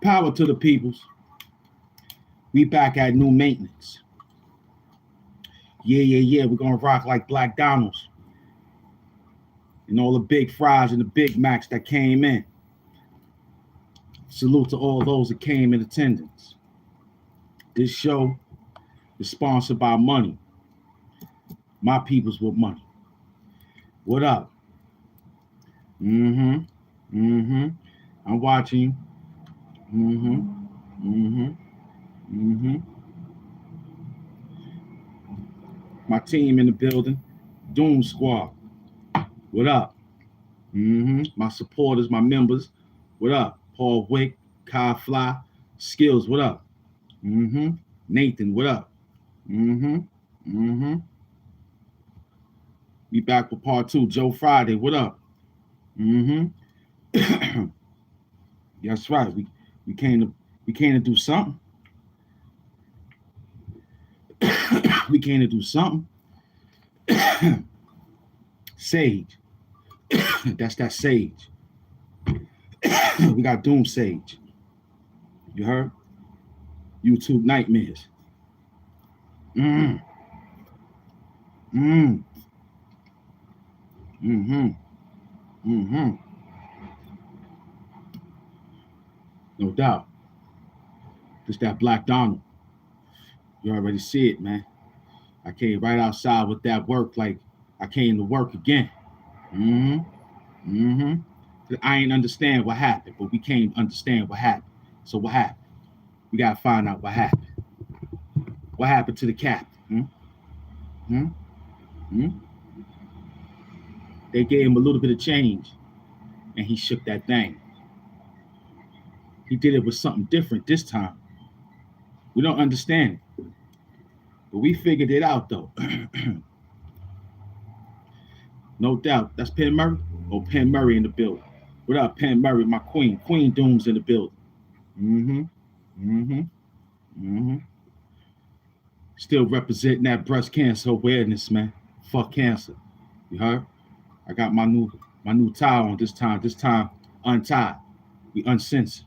Power to the peoples. We back at new maintenance. Yeah. We're gonna rock like Black Donalds and all the big fries and the Big Macs that came in. Salute to all those that came in attendance. This show is sponsored by money. My peoples with money. What up? Mm-hmm. Mm-hmm. I'm watching you. Mm-hmm. Mm-hmm. Mm-hmm. My team in the building. Doom Squad. What up? Mm-hmm. My supporters, my members. What up? Paul Wick, Kai Fly, Skills. What up? Mm-hmm. Nathan. What up? Mm-hmm. Mm-hmm. We back with part two. Joe Friday. What up? Mm-hmm. That's right. We came to do something. We came to do something. Sage. That's that sage. We got Doom Sage. You heard? YouTube nightmares. Mm. Mm. Mm-hmm. Mm-hmm. No doubt. Just that Black Donald. You already see it, man. I came right outside with that work like I came to work again. Mm-hmm. Mm-hmm. I ain't understand what happened, but we came to understand what happened. So what happened? We gotta find out what happened. What happened to the captain? Hmm? Hmm? Hmm? They gave him a little bit of change, and he shook that thing. He did it with something different this time. We don't understand it, but we figured it out though. No doubt. That's Penn Murray. Oh, Penn Murray in the building. What up, Penn Murray, my queen? Queen Doom's in the building. Mm-hmm. Mm-hmm. Mm-hmm. Still representing that breast cancer awareness, man. Fuck cancer. You heard? I got my new tie on this time. This time untied. We uncensored.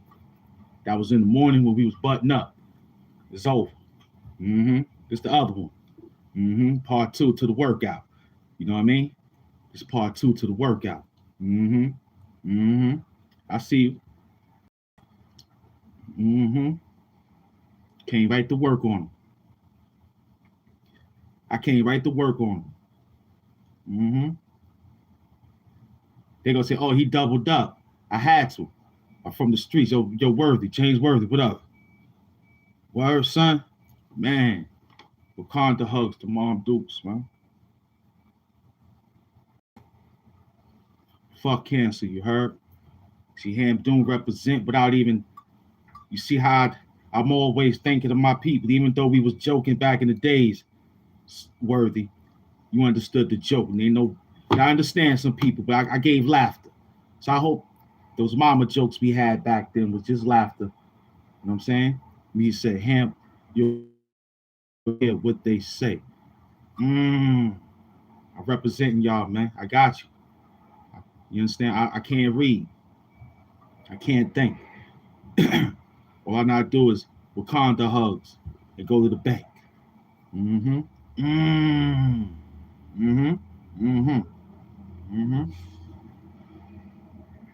That was in the morning when we was butting up. It's over. Mm-hmm. This the other one. Mm-hmm. Part two to the workout. You know what I mean? It's part two to the workout. Mm-hmm. Mm-hmm. I see you. Mm-hmm. Came right to work on them. I came right to work on them. Mm-hmm. They gonna say, "Oh, he doubled up." I had to. I'm from the streets. Yo, Worthy, James Worthy. What up? Word, son. Man, Wakanda hugs to Mom Dukes, man. Fuck cancer. You heard? See him doing represent without even. You see how I'm always thinking of my people, even though we was joking back in the days. Worthy, you understood the joke. And they know. I understand some people, but I gave laughter. So I hope those mama jokes we had back then was just laughter. You know what I'm saying? We said, Hamp, you'll hear what they say. I'm representing y'all, man. I got you. You understand? I can't read. I can't think. All I know how to do is Wakanda hugs and go to the bank. Mm-hmm. Mm. Mm-hmm. Mm-hmm. Mm-hmm.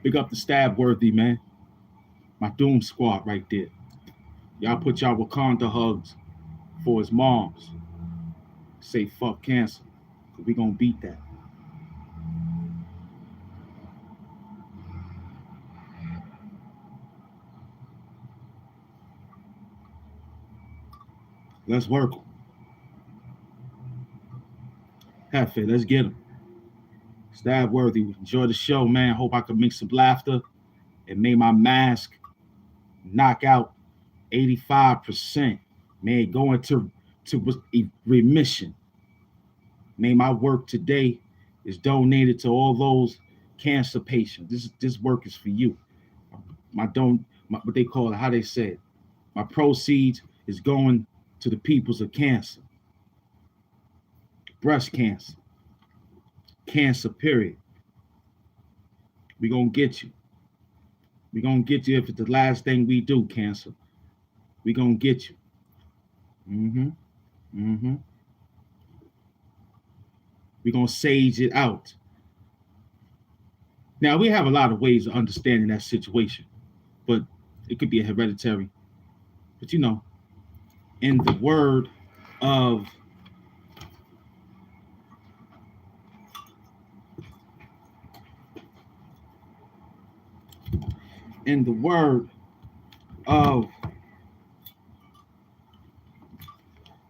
Big up the stab worthy, man. My Doom squad right there. Y'all put y'all Wakanda hugs for his moms. Say fuck cancer. We gonna beat that. Let's work. Hefe, let's get him. Stab Worthy. Enjoy the show, man. Hope I can make some laughter and make my mask knock out 85%. Man, go into remission. May my work today is donated to all those cancer patients. This work is for you. What they call it, how they say it. My proceeds is going to the peoples of cancer, breast cancer, cancer, period. We're going to get you. We're going to get you if it's the last thing we do, cancer. We're going to get you. We're going to sage it out. Now, we have a lot of ways of understanding that situation, but it could be a hereditary. But, in the word of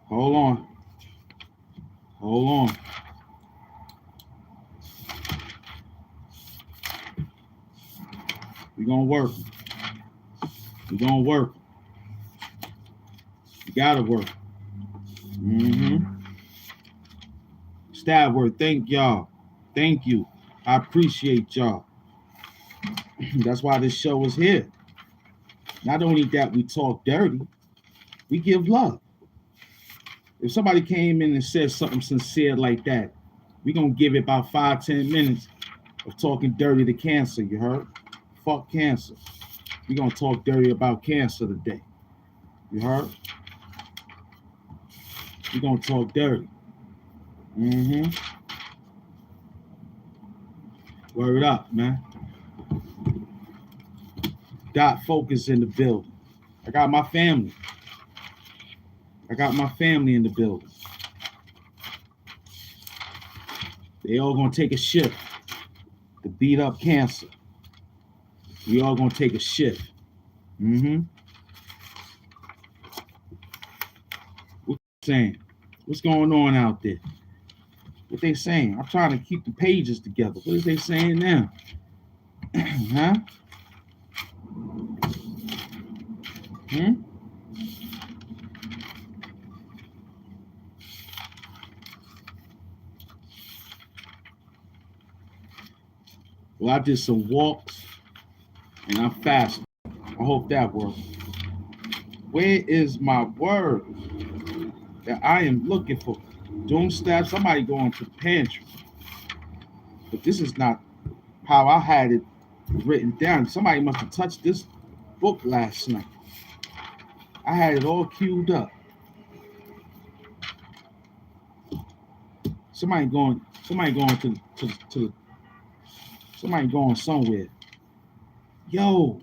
hold on. We're going to work. We're going to work. You got to work. Stabword, thank y'all. Thank you. I appreciate y'all. That's why this show is here. Not only that we talk dirty, we give love. If somebody came in and said something sincere like that, we're going to give it about 5-10 minutes of talking dirty to cancer, you heard? Fuck cancer. We're going to talk dirty about cancer today. You heard? We're going to talk dirty. Word up, man. Got focus in the building. I got my family. In the building. They all gonna take a shift to beat up cancer. We all gonna take a shift. What you saying? What's going on out there? What they saying? I'm trying to keep the pages together. What is they saying now? Huh? Well, I did some walks and I'm fasting. I hope that works. Where is my word that I am looking for? Doom staff, somebody going to the pantry. But this is not how I had it written down. Somebody must have touched this book last night. I had it all queued up. Somebody going somewhere. Yo,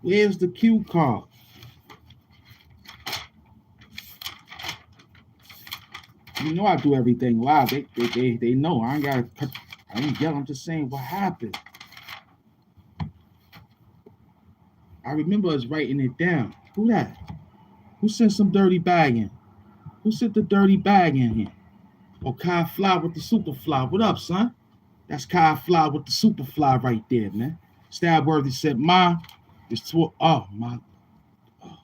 where's the cue card? You know I do everything live. They know. I ain't yell. I'm just saying what happened. I remember us writing it down. Who that? Who sent some dirty bag in? Who sent the dirty bag in here? Oh, Kai Fly with the super fly. What up, son? That's Kai Fly with the super fly right there, man. Stabworthy said, "Ma, it's oh my." Oh.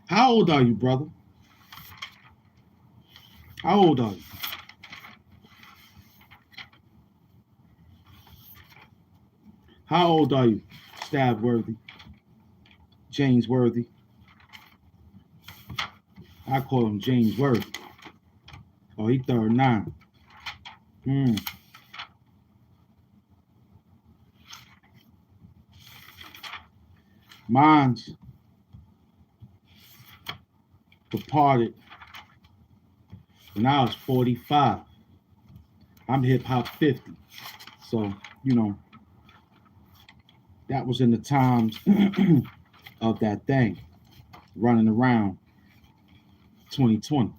How old are you, brother? How old are you? How old are you, Stabworthy? James Worthy. I call him James Worthy. Oh, he 39. Mine's departed when I was 45. I'm hip hop 50. So, that was in the times of that thing running around 2020.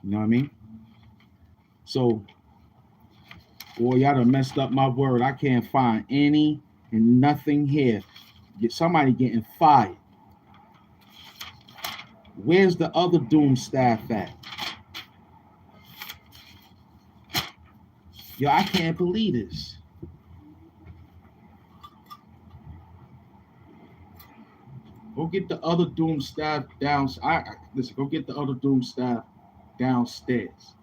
You know what I mean? So Boy, y'all done messed up my word. I can't find any and nothing here. Somebody getting fired. Where's the other Doom staff at? Yo, I can't believe this. Go get the other Doom staff down. Listen. Go get the other Doom staff downstairs.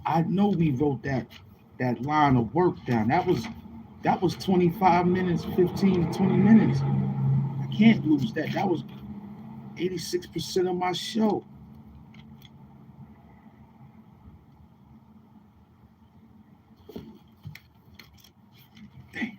I know we wrote that line of work down. That was 25 minutes, 15 to 20 minutes. I can't lose that. That was 86% of my show. Damn.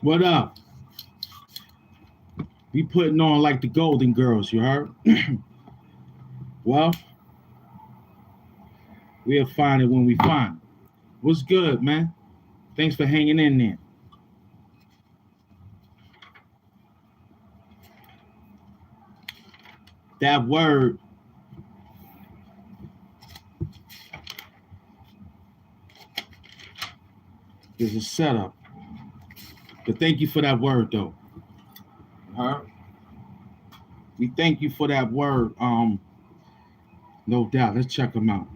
What up? We putting on like the Golden Girls, you heard? Well, we'll find it when we find it. What's good, man? Thanks for hanging in there. That word is a setup. But thank you for that word, though. Huh? We thank you for that word. No doubt. Let's check them out.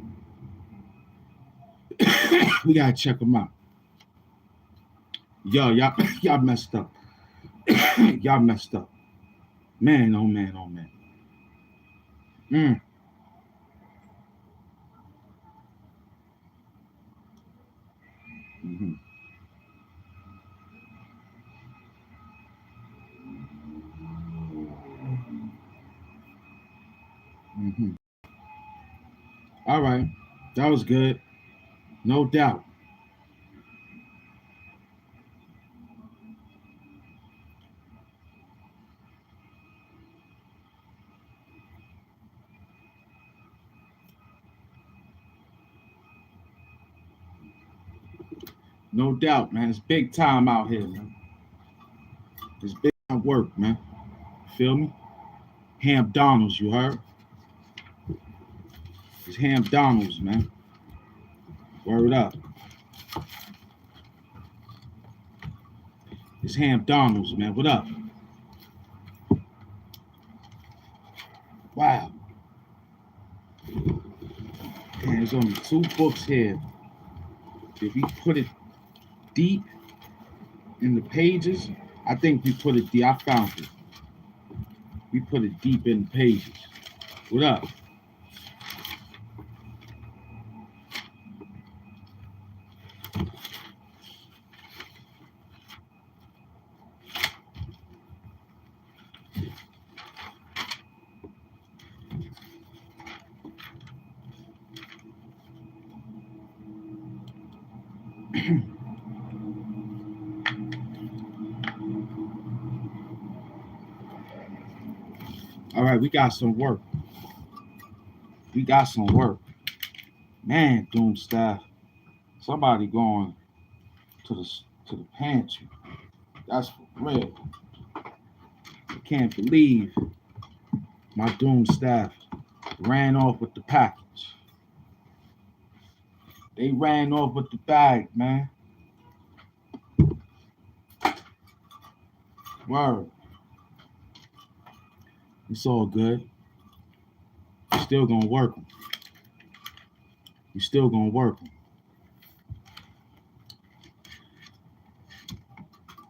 We gotta check them out. Yo, y'all, y'all messed up. Y'all messed up. Man, oh man, oh man. Mm. Mm-hmm. Mm-hmm. All right, that was good. No doubt. No doubt, man. It's big time out here, man. It's big time work, man. Feel me? Ham Donald's, you heard? It's Ham Donald's, man. Word up. It's Ham Donald's, man. What up? Wow. Man, there's only two books here. If we put it deep in the pages, I think we put it deep. I found it. We put it deep in the pages. What up? All right, we got some work. We got some work. Man, Doom staff. Somebody going to the to the pantry. That's for real. I can't believe my Doom staff ran off with the package. They ran off with the bag, man. Word. It's all good. You still gonna work them. You still gonna work them.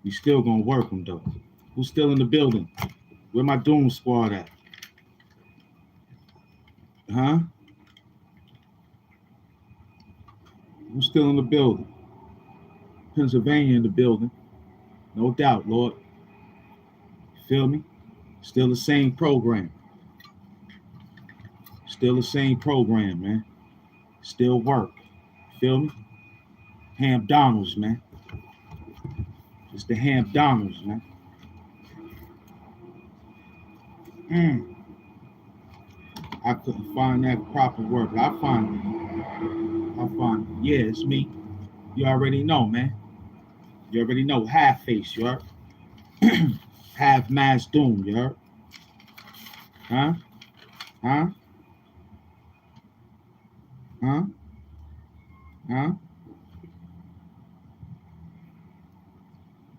You still gonna work them though. Who's still in the building? Where my Doom squad at? Huh? Who's still in the building? Pennsylvania in the building. No doubt, Lord. Feel me? Still the same program. Still the same program, man. Still work. Feel me? Ham Donald's, man. It's the Ham Donald's, man. Mm. I couldn't find that proper word, but I find it. I find it. Yeah, it's me. You already know, man. You already know. Half face, you heard? Half mass doom, you heard? Huh? Huh? Huh? Huh?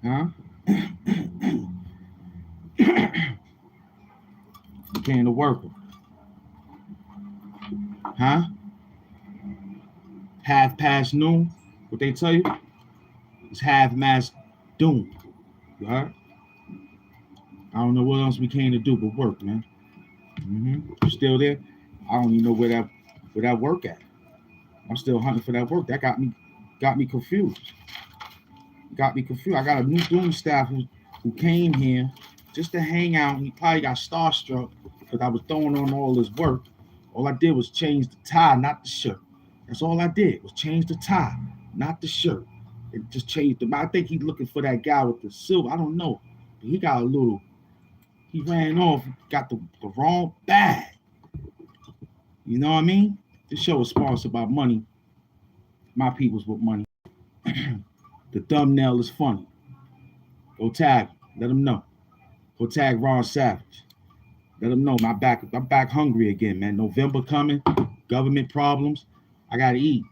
Huh? Became the worker. Huh? Half past noon. What they tell you? It's half mass doom. You heard? I don't know what else we came to do but work, man. You still there? I don't even know where that work at. I'm still hunting for that work. That got me confused. Got me confused. I got a new doom staff who came here just to hang out. He probably got starstruck because I was throwing on all this work. All I did was change the tie, not the shirt. That's all I did was change the tie, not the shirt. It just changed the. I think he's looking for that guy with the silver. I don't know. But he got a little. He ran off, got the wrong bag. You know what I mean? This show is sponsored by money. My people's with money. The thumbnail is funny. Go tag. Let him know. Go tag Ron Savage. Let him know I'm back hungry again, man. November coming. Government problems. I gotta eat.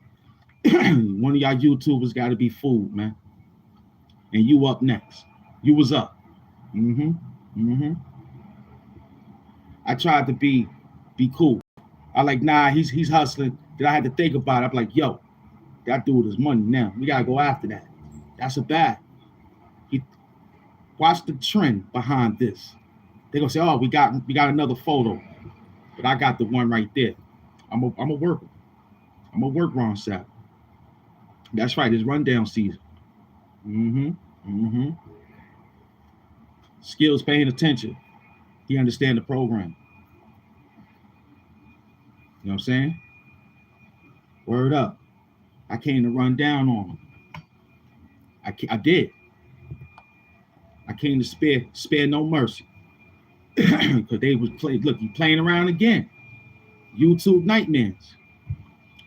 One of y'all YouTubers gotta be fooled, man. And you up next. You was up. Mm-hmm. Mm-hmm. I tried to be cool. I like, nah, he's hustling. Then I had to think about it. I'm like, yo, that dude is money now. We gotta go after that. That's a bad. He watch the trend behind this. They're gonna say, oh, we got another photo. But I got the one right there. I'm a worker. I'm a work Ron Sapp. That's right, it's rundown season. Mm-hmm. Mm-hmm. Skills paying attention. He understand the program. You know what I'm saying? Word up. I came to run down on him. I did. I came to spare no mercy. Because they was playing. Look, he playing around again. YouTube nightmares.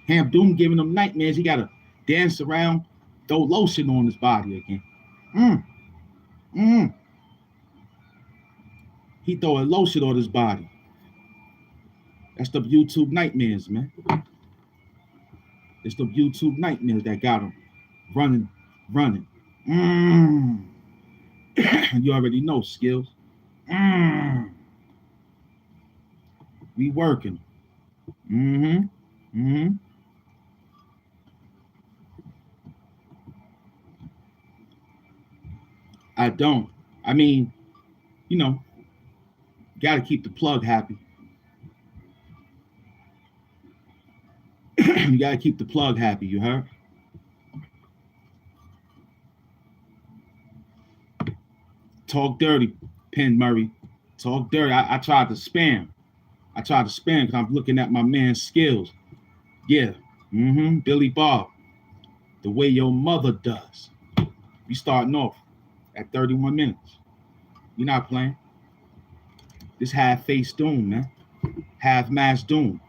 Hamp Doom giving him nightmares. He gotta dance around, throw lotion on his body again. He throwing lotion on his body. That's the YouTube nightmares, man. It's the YouTube nightmares that got him running. You already know, Skills. We working. I don't. I mean, you know, got to keep the plug happy. You got to keep the plug happy, you heard? Talk dirty, Penn Murray. Talk dirty. I tried to spam. Because I'm looking at my man's Skills. Yeah. Billy Bob. The way your mother does. We starting off at 31 minutes. You're not playing. This half-face Doom, man. Half-mass Doom.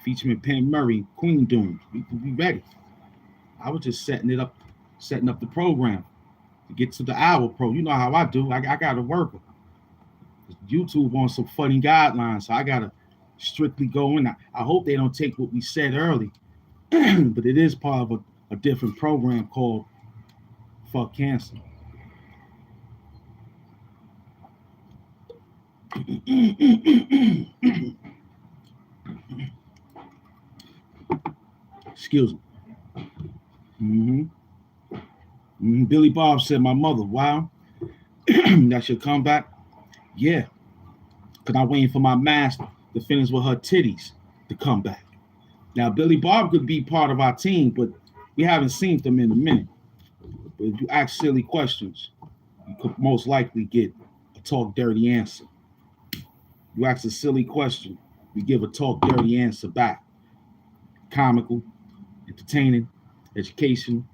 Featuring Penn Murray, Queen Doom. We ready. I was just setting up the program to get to the hour pro. You know how I do. I got to work. YouTube wants some funny guidelines, so I got to strictly go in. I hope they don't take what we said early, but it is part of a different program called Fuck Cancer. Excuse me. Billy Bob said, my mother, wow, that should come back. Yeah, because I'm waiting for my master to finish with her titties to come back. Now, Billy Bob could be part of our team, but we haven't seen them in a minute. But if you ask silly questions, you could most likely get a talk dirty answer. You ask a silly question, we give a talk dirty answer back. Comical, entertaining, education,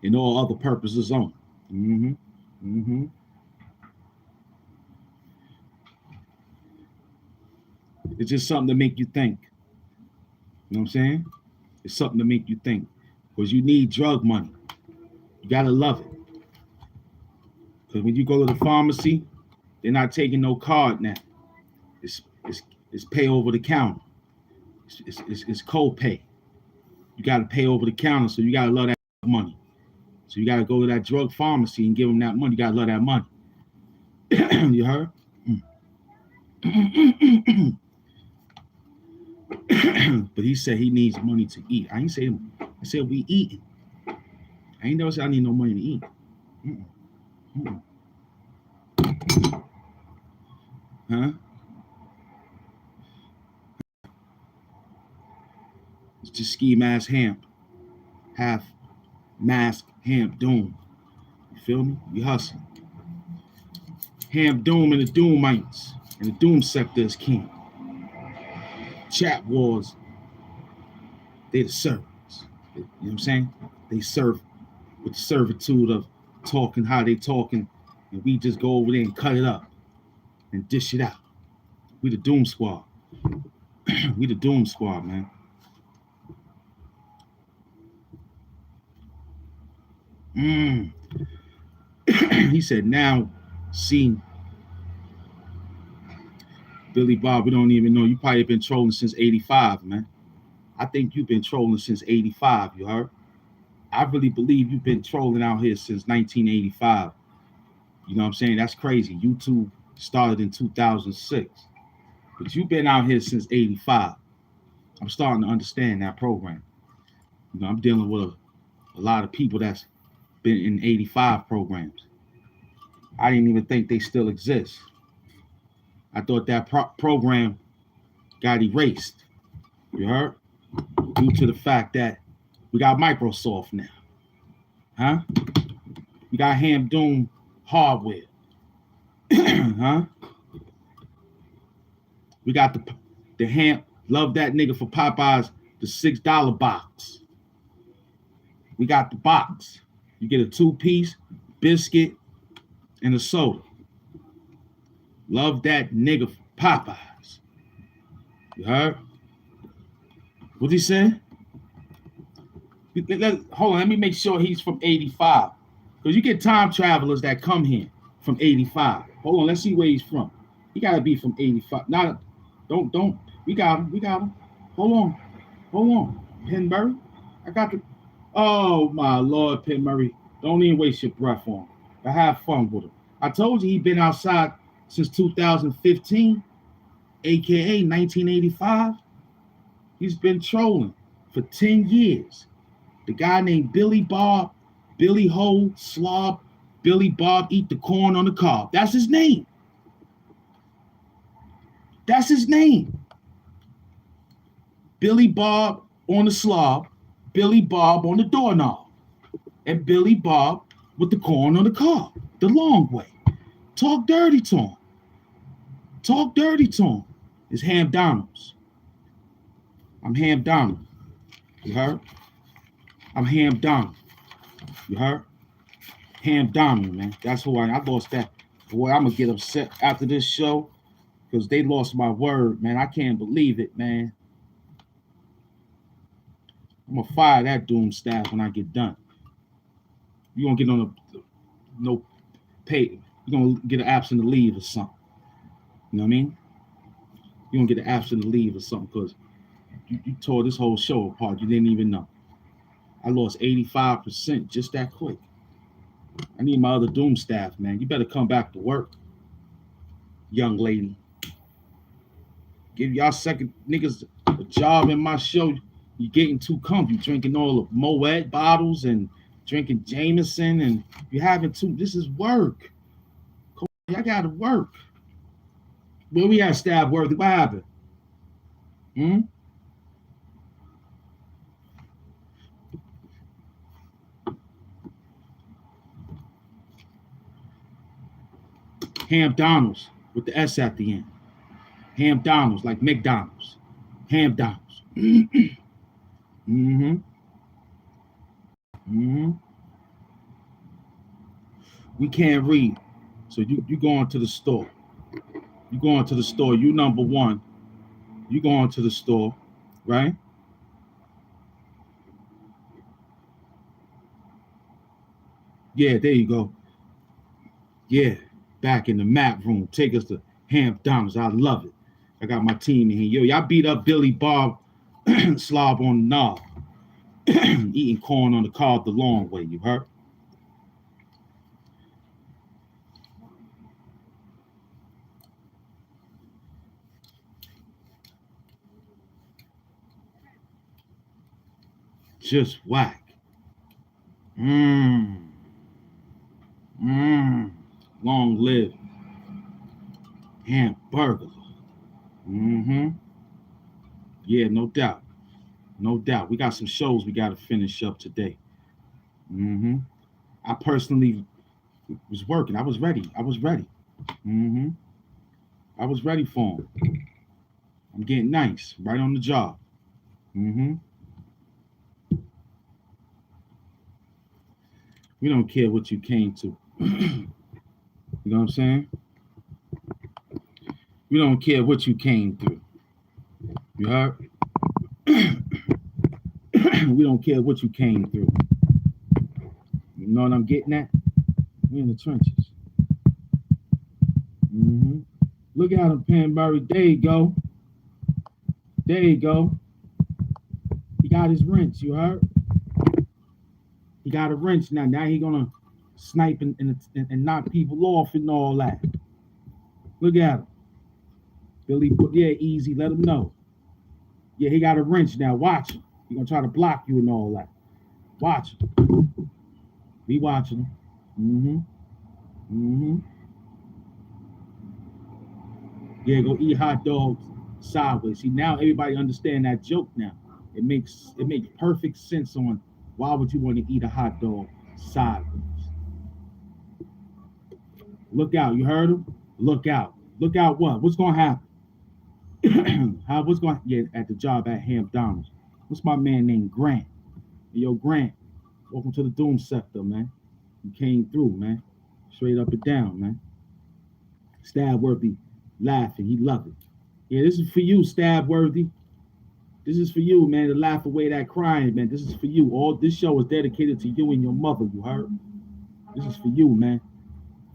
and all other purposes on. It's just something to make you think. You know what I'm saying? It's something to make you think. Because you need drug money. You gotta love it. Because when you go to the pharmacy, they're not taking no card now. It's pay over the counter. It's co-pay. You gotta pay over the counter, so you gotta love that money. So you gotta go to that drug pharmacy and give them that money. You gotta love that money. You heard? But he said he needs money to eat. I said we eating. I ain't never said I need no money to eat. Huh? It's just ski mask Hamp. Half mask Hamp Doom. You feel me? We hustling. Hamp Doom and the Doomites. And the Doom sector is king. Chat wars, they the servants. You know what I'm saying? They serve with the servitude of talking how they talking, and we just go over there and cut it up and dish it out. We the Doom Squad. We the Doom Squad, man. He said, now, see, Billy Bob, we don't even know. You probably been trolling since 85, man. I think you've been trolling since 85, you heard? I really believe you've been trolling out here since 1985. You know what I'm saying? That's crazy. YouTube started in 2006. But you've been out here since 85. I'm starting to understand that program. You know, I'm dealing with a lot of people that's been in 85 programs. I didn't even think they still exist. I thought that program got erased. You heard? Due to the fact that we got Microsoft now. Huh? We got Ham Doom hardware. Huh? We got the Ham, love that nigga for Popeyes, the $6 box. We got the box. You get a 2-piece biscuit and a soda. Love that nigga for Popeyes. You heard? What'd he say? Hold on, let me make sure he's from 85. Because you get time travelers that come here from 85. Hold on, let's see where he's from. He gotta be from 85. Not don't. We got him. Hold on. Penbury. I got the oh my Lord, Penbury. Don't even waste your breath on him. I have fun with him. I told you he been outside since 2015, aka 1985. He's been trolling for 10 years. The guy named Billy Bob, Billy Ho, Slob, Billy Bob eat the corn on the cob. That's his name. That's his name. Billy Bob on the slob, Billy Bob on the doorknob, and Billy Bob with the corn on the cob, the long way. Talk dirty to him. Talk dirty to him. It's Ham Donalds. I'm Ham Donald. You heard? I'm Ham Donald. You heard? Ham Donald, man. That's who I lost that. Boy, I'm going to get upset after this show because they lost my word, man. I can't believe it, man. I'm going to fire that Doom staff when I get done. You're going to get on no pay. You're going to get an absent leave or something. You know what I mean? You're going to get an absent leave or something because you tore this whole show apart. You didn't even know. I lost 85% just that quick. I need my other Doom staff, man. You better come back to work, young lady. Give y'all second niggas a job in my show. You're getting too comfy. You drinking all of Moet bottles and drinking Jameson, and you're having too. This is work. I gotta work. Where we at, Stab Worthy? What happened? Ham Donalds with the S at the end. Ham Donalds, like McDonald's. Ham Donalds. We can't read. So you going to the store. You going to the store. You number one. You going to the store, right? Yeah, there you go. Yeah, back in the map room. Take us to Ham Donalds. I love it. I got my team in here. Yo, y'all beat up Billy Bob slob on the knob. Eating corn on the cob the long way, you heard? Just whack. Long live hamburger. Yeah, no doubt. No doubt. We got some shows we got to finish up today. I personally was working. I was ready. I was ready for them. I'm getting nice. Right on the job. We don't care what you came to. You know what I'm saying? We don't care what you came through. You heard? We don't care what you came through. You know what I'm getting at? We in the trenches. Look at him, Penbury. There you go. There you go. He got his wrench, you heard? He got a wrench now. Now he gonna snipe and knock people off and all that. Look at him. Billy, yeah, easy. Let him know. Yeah, he got a wrench now. Watch him. He gonna try to block you and all that. Watch him. Be watching him. Mm-hmm. Mm-hmm. Yeah, go eat hot dogs sideways. See, now everybody understand that joke now. It makes perfect sense on why would you want to eat a hot dog sideways. Look out, you heard him? Look out. Look out what? What's gonna happen? What's gonna get at the job at HAMP? What's my man named Grant? Hey, yo, Grant, welcome to the Doom Sector, man. You came through, man. Straight up and down, man. Stabworthy laughing. He loved it. Yeah, this is for you, Stabworthy. This is for you, man, to laugh away that crying, man. This is for you. All this show is dedicated to you and your mother, you heard? This is for you, man.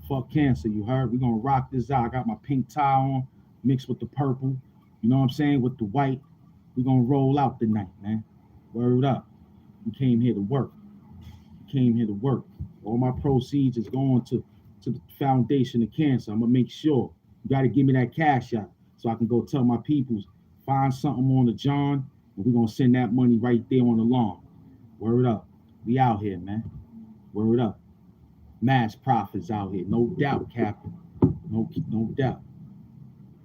Fuck cancer, you heard? We're gonna rock this out. I got my pink tie on, mixed with the purple. You know what I'm saying? With the white. We're gonna roll out tonight, man. Word up. We came here to work. We came here to work. All my proceeds is going to the foundation of cancer. I'm gonna make sure. You gotta give me that cash out so I can go tell my peoples, find something on the John, and we're gonna send that money right there on the lawn. Word up. We out here, man. Word up. Mass profits out here, no doubt, Captain. No doubt.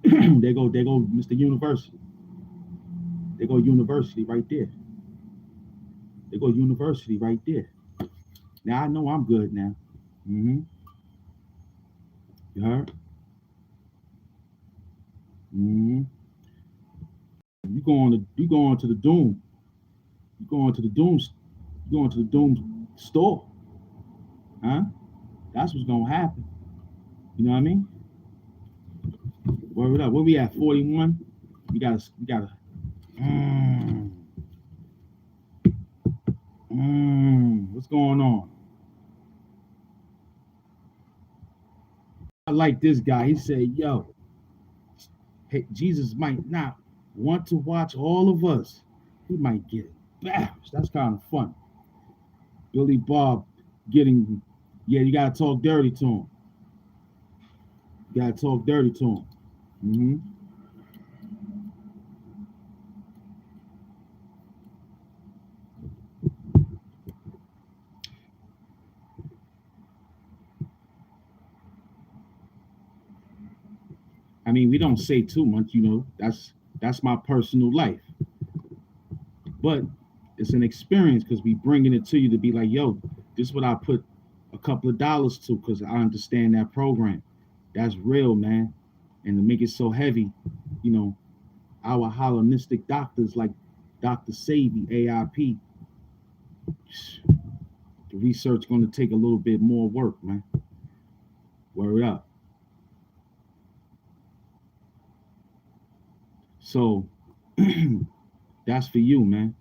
There go Mr. University. There go University right there. There go University right there. Now I know I'm good now. Mm-hmm. You heard? Mm-hmm. You going to the Doom. You going to the Doom. You going to the Doom store. Huh? That's what's gonna happen. You know what I mean? Word up. Where we at? 41. We gotta. What's going on? I like this guy. He said, "Yo, hey, Jesus might not want to watch all of us. He might get embarrassed." That's kind of fun. Billy Bob getting. Yeah, you gotta talk dirty to him. You gotta talk dirty to him. Mm-hmm. I mean, we don't say too much, you know. That's my personal life, but it's an experience because we bringing it to you to be like, yo, this is what I put a couple of dollars to because I understand that program. That's real, man. And to make it so heavy, you know, our holonistic doctors like Dr. Savy, AIP, the research going to take a little bit more work, man. Word up. So that's for you, man.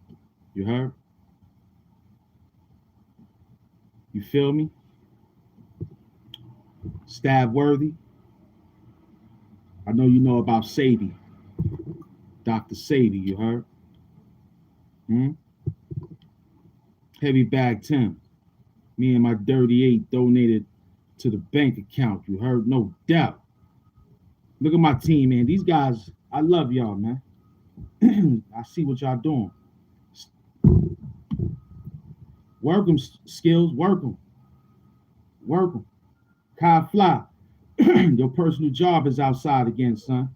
You heard? You feel me? Stab worthy. I know you know about Sadie. Dr. Sadie, you heard? Heavy bag Tim. Me and my dirty eight donated to the bank account. You heard? No doubt. Look at my team, man. These guys, I love y'all, man. I see what y'all doing. Work them, skills. Work them. Work them. Kai Fly. Your personal job is outside again, son.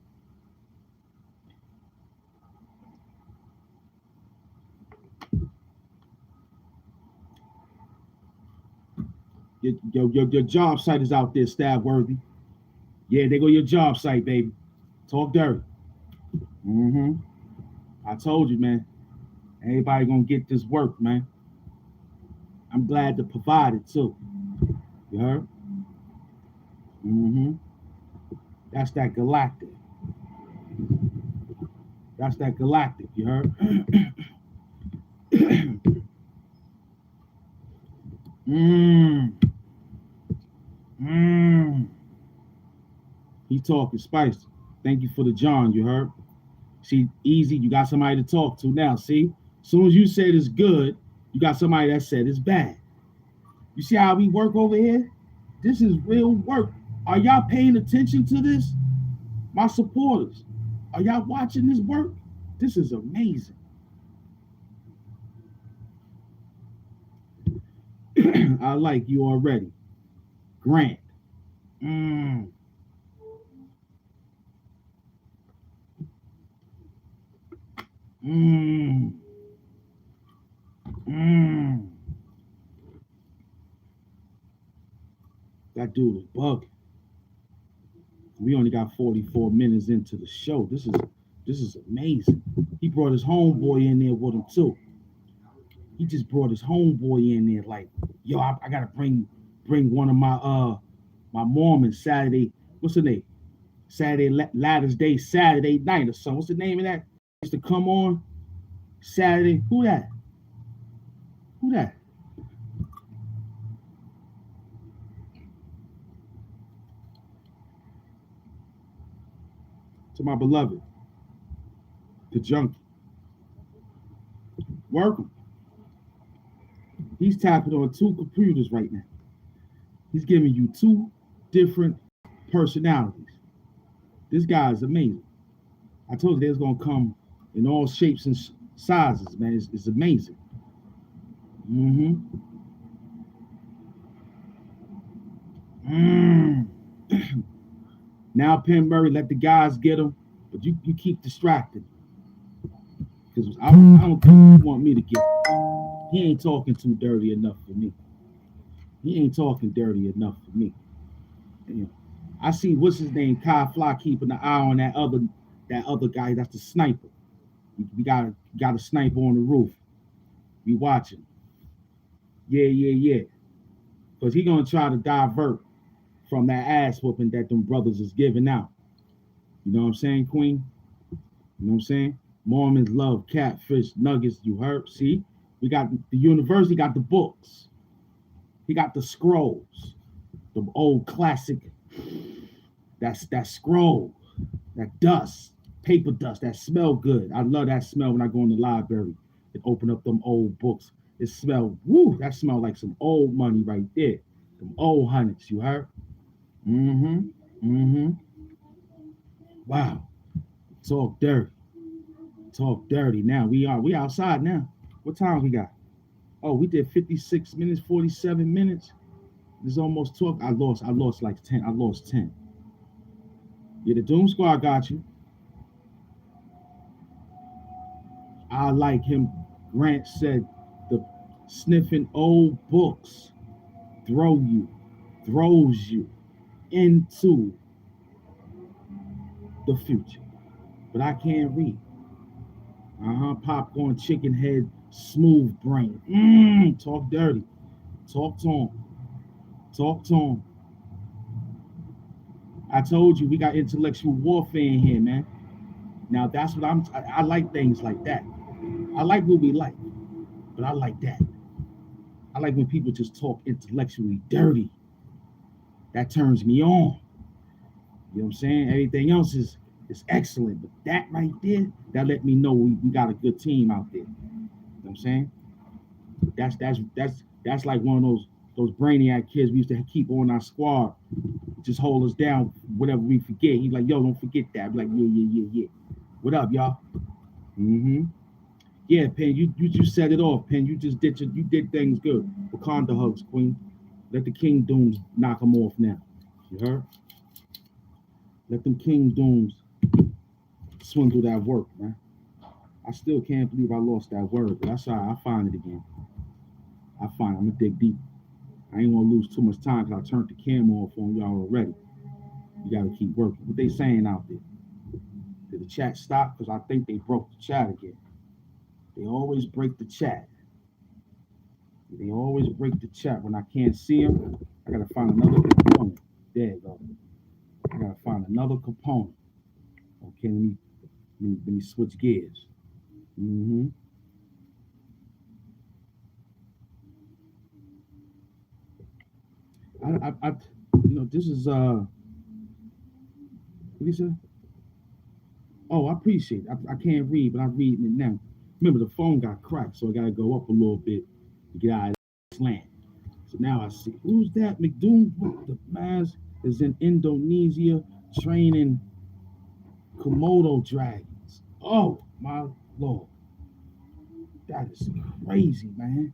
Your job site is out there, stab worthy. Yeah, they go your job site, baby. Talk dirty. Mm-hmm. I told you, man. Everybody gonna get this work, man. I'm glad to provide it too. You heard? Mm-hmm. That's that galactic. That's that galactic, you heard? He talking spicy. Thank you for the John, you heard? See, easy, you got somebody to talk to now. See, as soon as you said it's good, you got somebody that said it's bad. You see how we work over here? This is real work. Are y'all paying attention to this? My supporters. Are y'all watching this work? This is amazing. I like you already. Grant. Mm, mm, mm. That dude is bugging. We only got 44 minutes into the show. This is amazing. He brought his homeboy in there with him too. He just brought his homeboy in there like, yo, I gotta bring one of my Mormons Saturday. What's the name? Saturday Ladders Day Saturday night or something. What's the name of that? Used to come on Saturday. Who that? Who that? To my beloved, the junkie. Working. He's tapping on two computers right now. He's giving you two different personalities. This guy is amazing. I told you they was gonna come in all shapes and sizes, man. It's amazing. Mm-hmm. Mm. Now, Penn Murray, let the guys get him, but you keep distracted because I don't think you want me to get. He ain't talking too dirty enough for me. He ain't talking dirty enough for me. You know, I see what's his name, Kai Fly, keeping an eye on that other guy. That's the sniper. We got a sniper on the roof. We watching. Yeah, yeah, yeah. Because he gonna try to divert from that ass whooping that them brothers is giving out. You know what I'm saying, Queen? You know what I'm saying? Mormons love catfish nuggets. You heard? See, we got the university got the books. He got the scrolls, the old classic. That's that scroll, that dust, paper dust, that smell good. I love that smell when I go in the library and open up them old books. It smell, woo, that smell like some old money right there. Some old hundreds, you heard? Mm-hmm. Mm-hmm. Wow. Talk dirty. Talk dirty. Now we outside now. What time we got? Oh, we did 56 minutes, 47 minutes. This is almost 12. I lost like 10. I lost 10. Yeah, the Doom Squad got you. I like him. Grant said the sniffing old books throws you into the future. But I can't read. Popcorn, chicken head, smooth brain. Talk dirty. Talk to him. Talk to him. I told you we got intellectual warfare in here, man. Now that's what I like things like that. I like what we like, but I like that. I like when people just talk intellectually dirty. That turns me on. You know what I'm saying? Everything else is excellent, but that right there, that let me know we got a good team out there. You know what I'm saying? That's like one of those brainiac kids we used to keep on our squad, just hold us down whatever we forget. He's like, yo, don't forget that. I'm like, yeah, yeah, yeah, yeah. What up, y'all? Mm-hmm. Yeah, Penn, you set it off, Penn. You did things good. Wakanda hugs, Queen. Let the King Dooms knock them off now. You heard? Let them King Dooms swindle that work, man. I still can't believe I lost that word, but that's all right. I'll find it again. I'm gonna dig deep. I ain't gonna lose too much time because I turned the camera off on y'all already. You gotta keep working. What they saying out there? Did the chat stop? Because I think they broke the chat again. They always break the chat. They always break the chat when I can't see them. I gotta find another component. There you go. I gotta find another component. Okay, let me switch gears. Mm-hmm. I this is what he said? Oh, I appreciate it. I can't read, but I'm reading it now. Remember, the phone got cracked, so I got to go up a little bit to get out of that slant. So now I see. Who's that? McDoom, the mask is in Indonesia training Komodo dragons. Oh my Lord. That is crazy, man.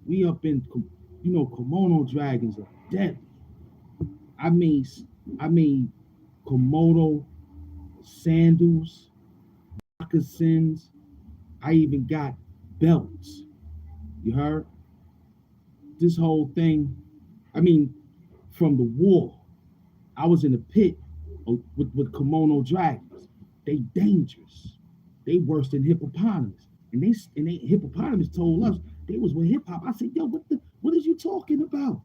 We up in, Komodo dragons are deadly. I mean, I mean, Komodo sandals, moccasins. I even got belts. You heard? This whole thing. I mean, from the war, I was in a pit with Komodo dragons. They dangerous. They worse than hippopotamus. And they hippopotamus told us they was with hip hop. I said, yo, what is you talking about?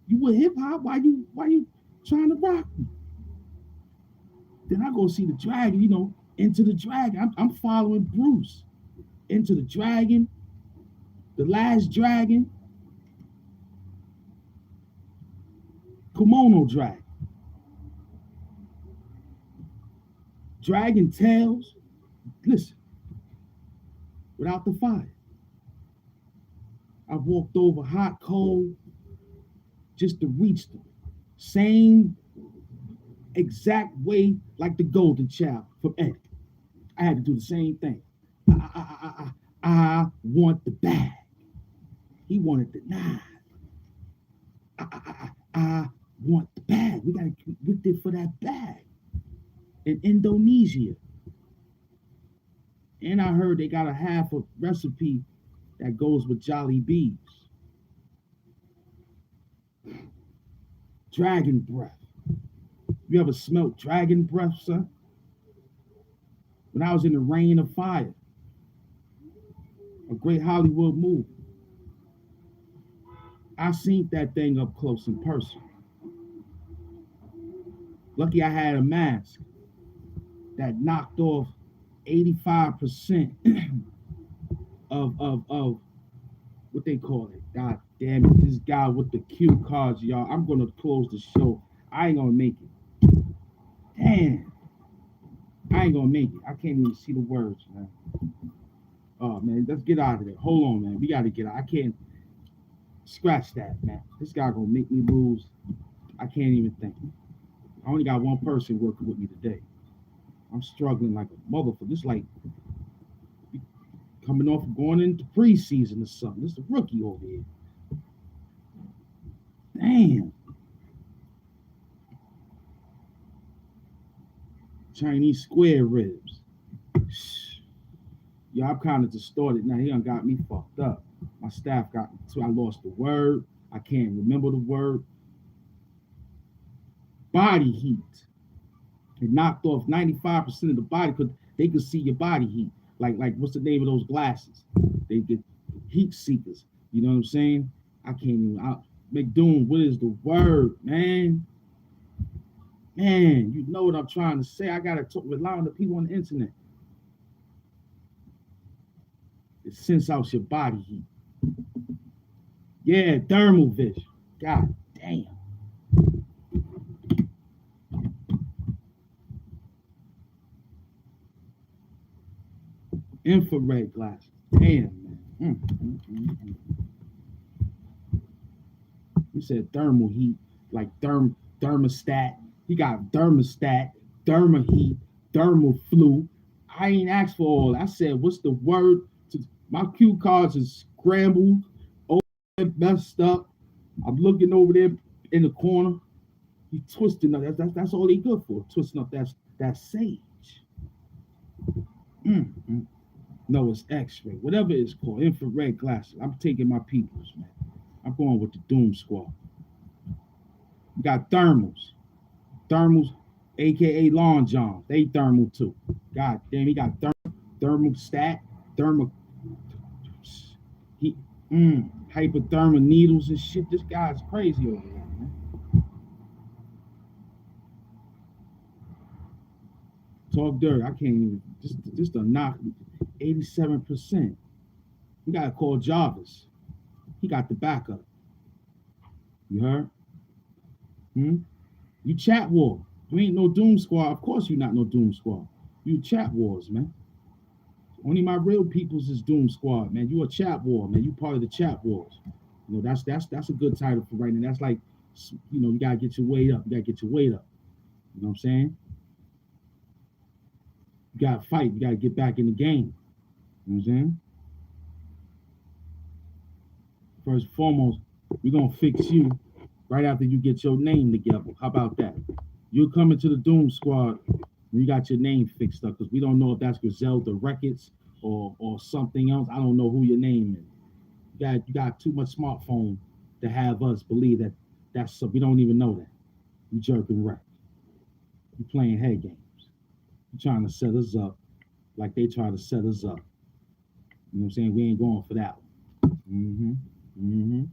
You with hip hop? Why you trying to rock me? Then I go see the dragon, Into the Dragon. I'm following Bruce. Into the Dragon, The Last Dragon, Kimono Dragon, Dragon Tails. Listen, without the fire. I walked over hot, cold, just to reach them. Same exact way like the Golden Child from Ed. I had to do the same thing. I want the bag. He wanted the knife. I want the bag. We gotta get there for that bag. In Indonesia. And I heard they got a half a recipe that goes with Jolly Bees. Dragon breath. You ever smelt dragon breath, son? When I was in the Rain of Fire, a great Hollywood movie, I seen that thing up close and personal. Lucky I had a mask that knocked off 85% of what they call it. God damn it, this guy with the cue cards, y'all. I'm gonna close the show. I ain't gonna make it. Damn. I ain't gonna make it. I can't even see the words, man. Oh man, let's get out of there. Hold on, man. We gotta get out. I can't scratch that, man. This guy gonna make me lose. I can't even think. I only got one person working with me today. I'm struggling like a motherfucker. This like coming off going into preseason or something. This is a rookie over here. Damn. Chinese square ribs. Yeah, I'm kind of distorted now. He done got me fucked up. My staff got me too. I lost the word. I can't remember the word. Body heat. It knocked off 95% of the body because they could see your body heat. Like what's the name of those glasses? They get heat seekers. You know what I'm saying? I can't even. McDoom, what is the word, man? Man, you know what I'm trying to say. I gotta rely on the people on the internet. It sends out your body heat. Yeah, thermal vision. God damn. Infrared glasses. Damn, man. You said thermal heat, like thermostat. He got thermostat, thermal heat, thermal flu. I ain't asked for all. I said, what's the word? My cue cards is scrambled, messed up. I'm looking over there in the corner. He twisting up. That's all he good for. Twisting up that sage. No, it's X-ray. Whatever it's called. Infrared glasses. I'm taking my peoples, man. I'm going with the Doom Squad. We got thermals. Thermals, aka Long John. They thermal too. God damn, he got thermostat, hypothermal needles and shit. This guy's crazy over here, man. Talk dirt. I can't even just a knock 87%. We gotta call Jarvis. He got the backup. You heard? You chat war. You ain't no Doom Squad. Of course you not no Doom Squad. You chat wars, man. Only my real peoples is Doom Squad, man. You a chat war, man. You part of the chat wars. You know, that's a good title for right now. That's like, you gotta get your weight up. You gotta get your weight up. You know what I'm saying? You gotta fight. You gotta get back in the game. You know what I'm saying? First and foremost, we're gonna fix you right after you get your name together. How about that? You're coming to the Doom Squad when you got your name fixed up, because we don't know if that's Griselda Records or something else. I don't know who your name is. You got too much smartphone to have us believe that that's so. We don't even know that. You jerking right. You playing head games. You trying to set us up like they try to set us up. You know what I'm saying? We ain't going for that one. Mm-hmm. Mm-hmm.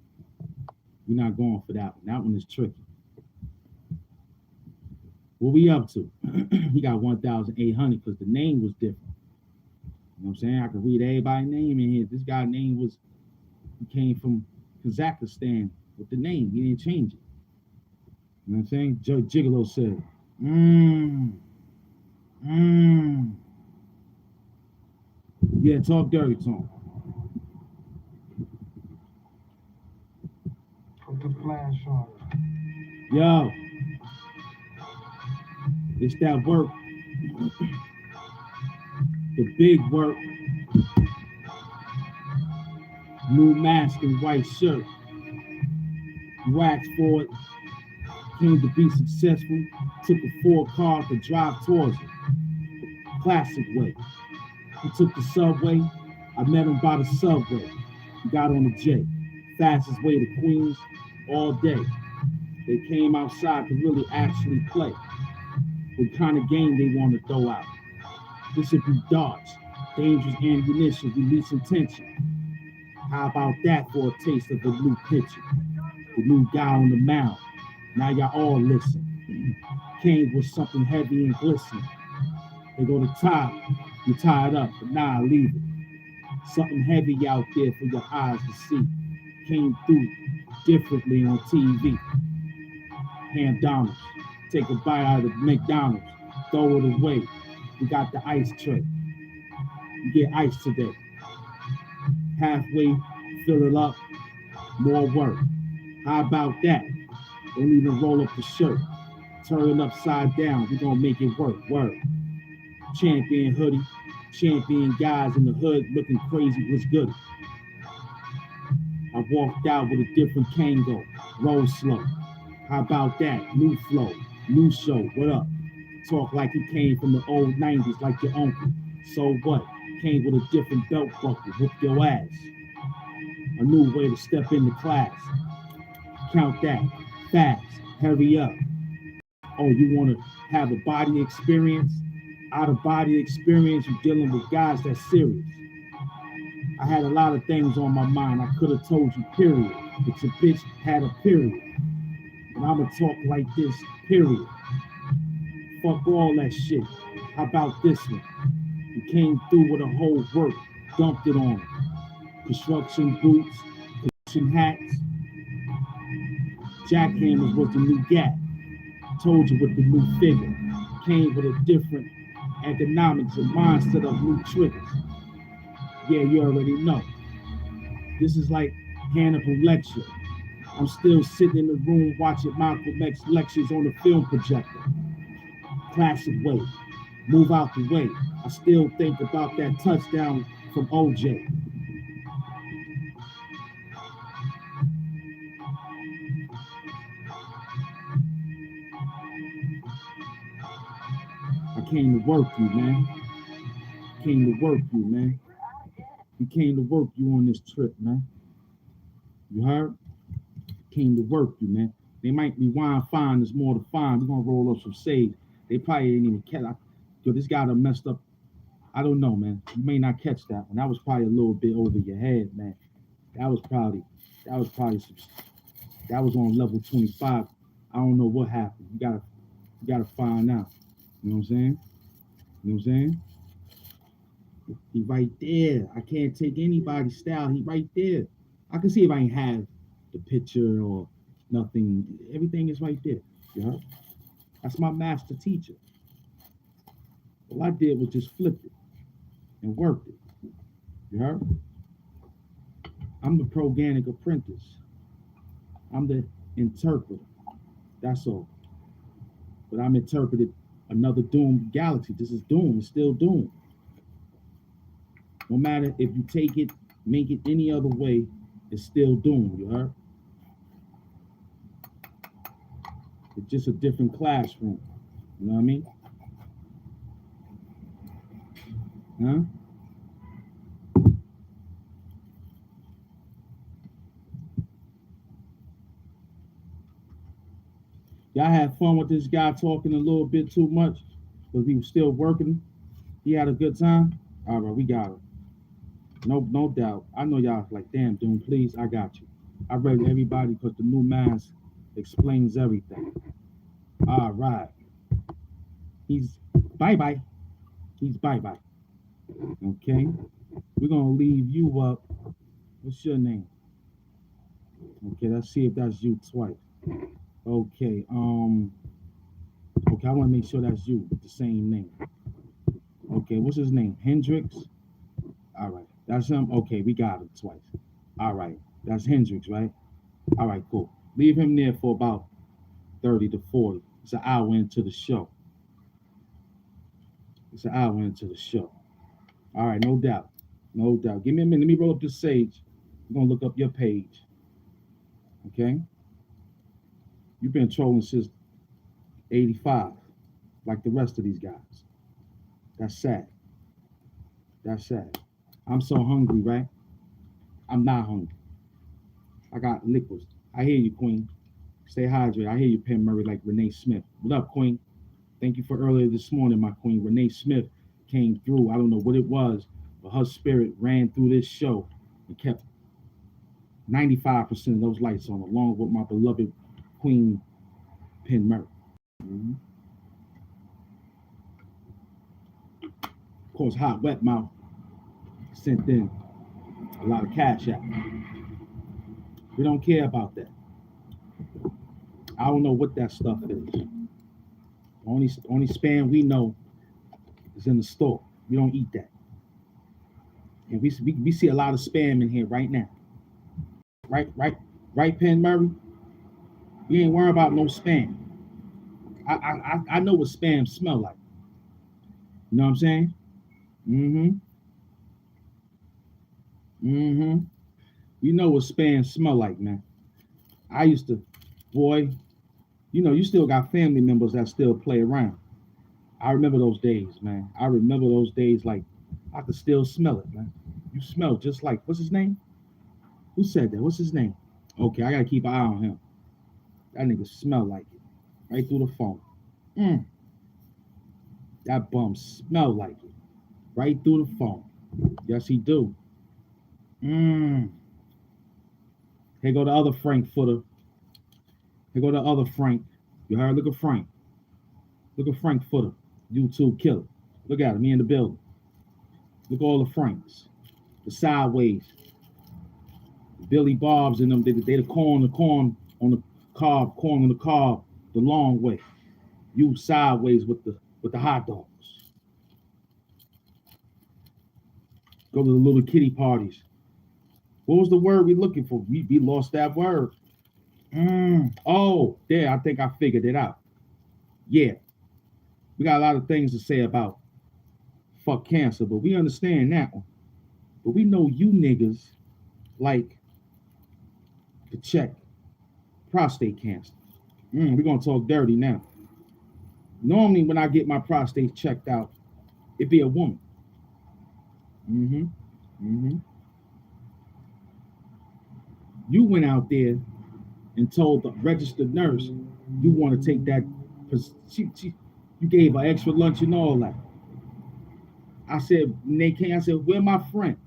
We're not going for that one. That one is tricky. What we up to? He got 1,800 because the name was different. You know what I'm saying? I could read everybody's name in here. This guy's name was, he came from Kazakhstan with the name. He didn't change it. You know what I'm saying? Joe Gigolo said, mmm. Yeah, talk dirty to him. Put the flash on. Yo, it's that work. The big work. New mask and white shirt. Waxed for it. Came to be successful. Took a Ford car to drive towards it. Classic way. He took the subway. I met him by the subway. He got on the J. Fastest way to Queens all day. They came outside to really actually play. What kind of game they want to throw out? This should be darts, dangerous ammunition, releasing tension. How about that for a taste of the new pitcher? The new guy on the mound. Now y'all all listen. Came with something heavy and glistening. They go to top, you tie it up, but nah, leave it. Something heavy out there for your eyes to see. Came through differently on TV. Ham Donald's. Take a bite out of McDonald's. Throw it away. We got the ice tray. You get ice today. Halfway, fill it up. More work. How about that? Don't even roll up the shirt. Turn it upside down. We're gonna make it work. Work. Champion hoodie. Champion guys in the hood looking crazy. What's good? I walked out with a different Kango. Roll slow. How about that? New flow. New show. What up? Talk like he came from the old 90s like your uncle. So what? Came with a different belt buckle. Whoop your ass. A new way to step into class. Count that. Fast. Hurry up. Oh, you want to have a body experience? Out of body experience, you're dealing with guys that's serious. I had a lot of things on my mind. I could have told you, period. But your bitch had a period. And I'ma talk like this, period. Fuck all that shit. How about this one? You came through with a whole work, dumped it on him. Construction boots, construction hats. Jackhammers was the new gap. Told you with the new figure. Came with a different economics and mindset of new triggers. Yeah, you already know. This is like Hannibal lecture. I'm still sitting in the room watching Malcolm X lectures on the film projector. Classic way. Move out the way. I still think about that touchdown from OJ. I came to work you, man. Came to work you, man. We came to work you on this trip, man. You heard? Came to work you, man. They might be wine fine, there's more to find. We're gonna roll up some sage. They probably ain't even catch. Yo, this guy done messed up. I don't know, man. You may not catch that one. That was probably a little bit over your head, man. That was probably some, that was on level 25. I don't know what happened. You gotta find out. You know what I'm saying? You know what I'm saying? He right there. I can't take anybody's style. He right there. I can see if I ain't have the picture or nothing. Everything is right there. You know? That's my master teacher. All I did was just flip it and worked it. You heard? I'm the proganic apprentice. I'm the interpreter. That's all. But I'm interpreted Another doomed galaxy. This is doomed. It's still doomed. No matter if you take it, make it any other way, it's still doomed. You heard? It's just a different classroom. You know what I mean? Huh? Y'all had fun with this guy talking a little bit too much, but he was still working. He had a good time. All right, we got him. No doubt. I know y'all like, damn, Doom, please, I got you. I read everybody because the new mask explains everything. All right. He's bye-bye. He's bye-bye. Okay. We're gonna leave you up. What's your name? Okay, let's see if that's you twice. Okay. Okay, I want to make sure that's you with the same name. Okay, what's his name? Hendrix? All right. That's him. Okay, we got him twice. All right. That's Hendrix, right? All right, cool. Leave him there for about 30 to 40. It's an hour into the show. It's an hour into the show. All right, no doubt. No doubt. Give me a minute. Let me roll up this sage. I'm going to look up your page. Okay? You've been trolling since 85, like the rest of these guys. That's sad. That's sad. I'm so hungry, right? I'm not hungry. I got liquids. I hear you, Queen. Stay hydrated. I hear you, Penn Murray, like Renee Smith. What up, Queen? Thank you for earlier this morning, my Queen. Renee Smith came through. I don't know what it was, but her spirit ran through this show and kept 95% of those lights on, along with my beloved Queen Penn Murray. Mm-hmm. Of course, Hot Wet Mouth sent in a lot of cash out. We don't care about that. I don't know what that stuff is. Only spam we know is in the store. We don't eat that. And we see a lot of spam in here right now. Right, Penn Murray? We ain't worrying about no spam. I know what spam smell like. You know what I'm saying? Mm-hmm. Mm-hmm. You know what spam smell like, man. I used to, boy, you still got family members that still play around. I remember those days, man. I remember those days like I could still smell it, man. You smell just like, what's his name? Who said that? What's his name? Okay, I gotta keep an eye on him. That nigga smell like it. Right through the phone. That bum smell like it. Right through the phone. Yes, he do. Here go the other Frank Footer. Here go the other Frank. You heard? Look at Frank. Look at Frank Footer. YouTube killer. Look at him. He in the building. Look at all the Franks. The sideways. Billy Bob's and them. They the corn on the cob, corn on the cob, the long way. You sideways with the hot dogs. Go to the little kitty parties. What was the word we looking for? We lost that word. Oh, there, I think I figured it out. Yeah. We got a lot of things to say about fuck cancer, but we understand that one. But we know you niggas like to check prostate cancer. We're gonna talk dirty now. Normally when I get my prostate checked out, it be a woman. You went out there and told the registered nurse you want to take that, because you gave her extra lunch and all that. I said, when they came, I said, where my friend?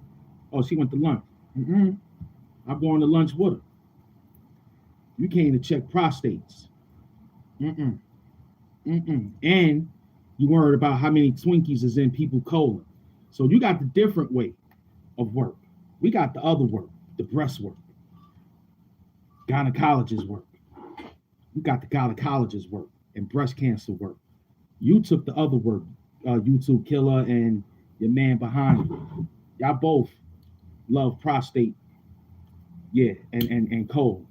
Oh, she went to lunch. I'm going to lunch with her. You came to check prostates. And you worried about how many Twinkies is in people's colon. So you got the different way of work. We got the other work, the breast work, gynecologist work. You got the gynecologist work and breast cancer work. You took the other work, YouTube killer and your man behind you. Y'all both love prostate, yeah, and colon.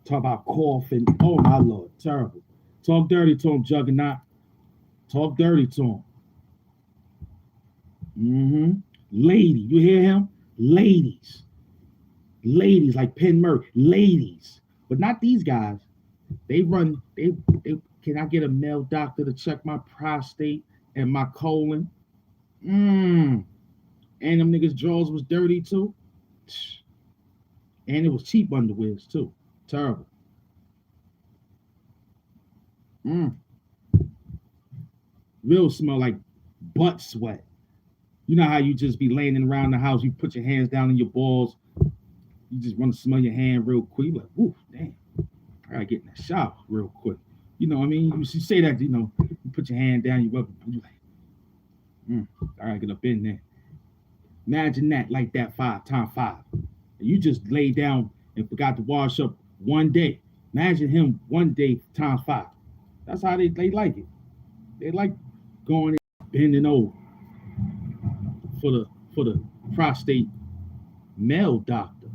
Talk about cough and oh my Lord, terrible. Talk dirty to him, Juggernaut. Talk dirty to him. Mm-hmm. Lady, you hear him? Ladies. Ladies like Penn Murray. Ladies. But not these guys. They run, they can I get a male doctor to check my prostate and my colon? And them niggas' drawers was dirty too. And it was cheap underwears too. Terrible. Real smell like butt sweat. You know how you just be laying around the house, you put your hands down in your balls, you just want to smell your hand real quick. You're like, woof, damn. I gotta get in the shower real quick. You know what I mean? You say that, you know, you put your hand down, you rub it, you like, I gotta get up in there. Imagine that like that 5 times 5. You just lay down and forgot to wash up one day. Imagine him one day times 5. That's how they like it. They like going and bending over for the prostate male doctor.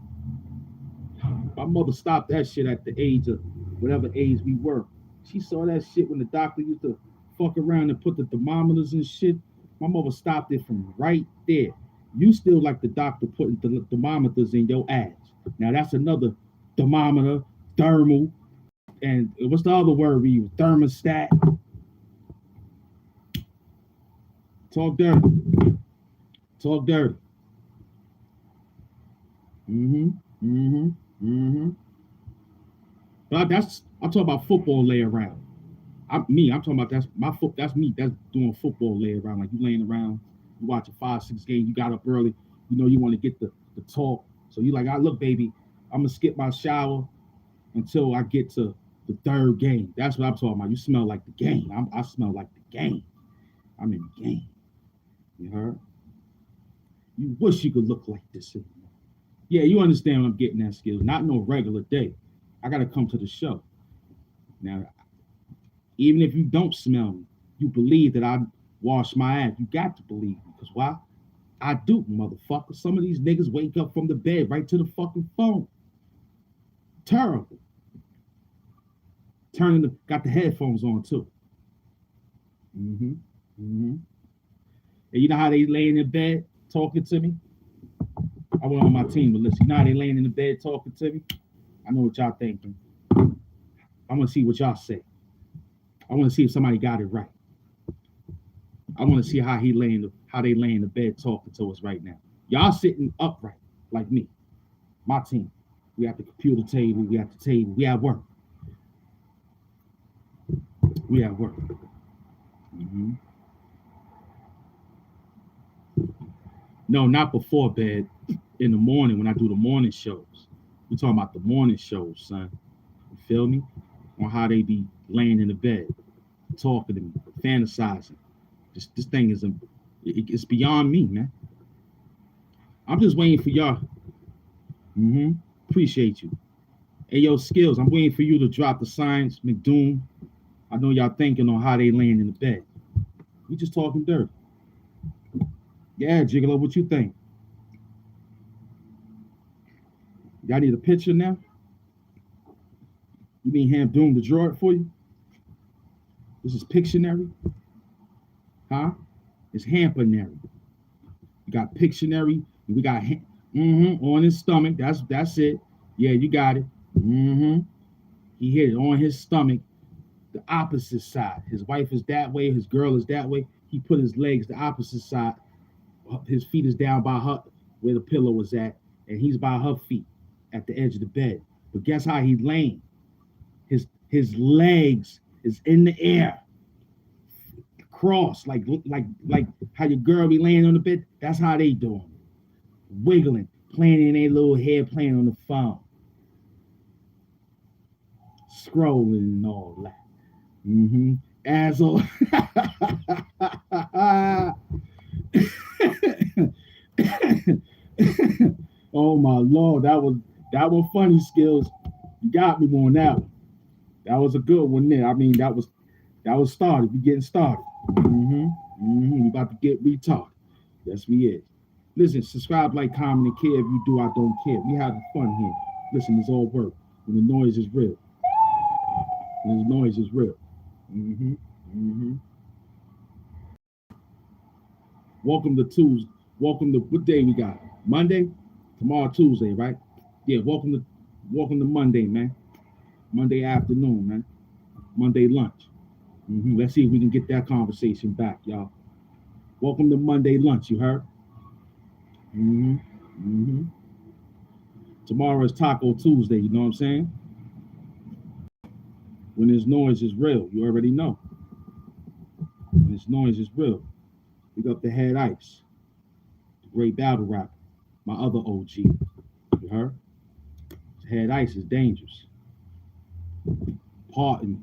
My mother stopped that shit at the age of whatever age we were. She saw that shit when the doctor used to fuck around and put the thermometers and shit. My mother stopped it from right there. You still like the doctor putting the thermometers in your ass. Now that's another thermometer, thermal, and what's the other word we use? Thermostat. Talk dirty. Talk dirty. But I'm talking about football lay around. I'm talking about that's me. That's doing football lay around. Like you laying around, you watch a 5-6 game, you got up early, you know you want to get the talk. So you like, look, baby, I'm gonna skip my shower until I get to the 3rd game. That's what I'm talking about. You smell like the game. I smell like the game. I'm in the game. You heard? You wish you could look like this anymore. Yeah, you understand what I'm getting at, Skills. Not no regular day. I gotta come to the show. Now, even if you don't smell me, you believe that I wash my ass. You got to believe me. Because why? I do, motherfucker. Some of these niggas wake up from the bed right to the fucking phone. Terrible. Got the headphones on too. And you know how they laying in bed talking to me? I went on my team, but listen, you know how they laying in the bed talking to me? I know what y'all thinking. I want to see what y'all say. I want to see if somebody got it right. I want to see how they lay in the bed talking to us right now. Y'all sitting upright like me. My team. We at the computer table. We at the table. We at work. We at work. No, not before bed. In the morning when I do the morning shows. We're talking about the morning shows, son. You feel me? On how they be laying in the bed, talking to me, fantasizing. This thing is it's beyond me, man. I'm just waiting for y'all. Appreciate you. Hey, yo, Skills, I'm waiting for you to drop the Science McDoom. I know y'all thinking on how they laying in the bed. We just talking dirt. Yeah, Gigolo, what you think? Y'all need a picture now? You mean HAMP Doom to draw it for you? This is Pictionary? Huh? It's Hampanary. You got Pictionary, and we got on his stomach. That's it. Yeah, you got it. He hit it on his stomach, the opposite side. His wife is that way, his girl is that way. He put his legs the opposite side. His feet is down by her, where the pillow was at, and he's by her feet at the edge of the bed. But guess how he's laying? His legs is in the air, crossed, like how your girl be laying on the bed. That's how they doing, wiggling, playing in their little hair, playing on the phone, scrolling and all that. Asshole. Oh my Lord, that was funny, Skills. You got me on that one. That was a good one there. I mean, that was started. We getting started. We about to get retarded. Yes, we is. Listen, subscribe, like, comment, and care. If you do, I don't care. We having fun here. Listen, it's all work. When the noise is real. When the noise is real. Mm-hmm. Mm-hmm. Welcome to Tuesday. Welcome to what day we got? Monday? Tomorrow Tuesday, right? Yeah, welcome to Monday, man. Monday afternoon, man. Monday lunch. Let's see if we can get that conversation back, y'all. Welcome to Monday lunch, you heard? Mm-hmm. Mm-hmm. Tomorrow is Taco Tuesday, you know what I'm saying? When this noise is real, you already know. When this noise is real. We got the head ice, the great battle rapper, my other OG. You heard? Head ice is dangerous. Parting,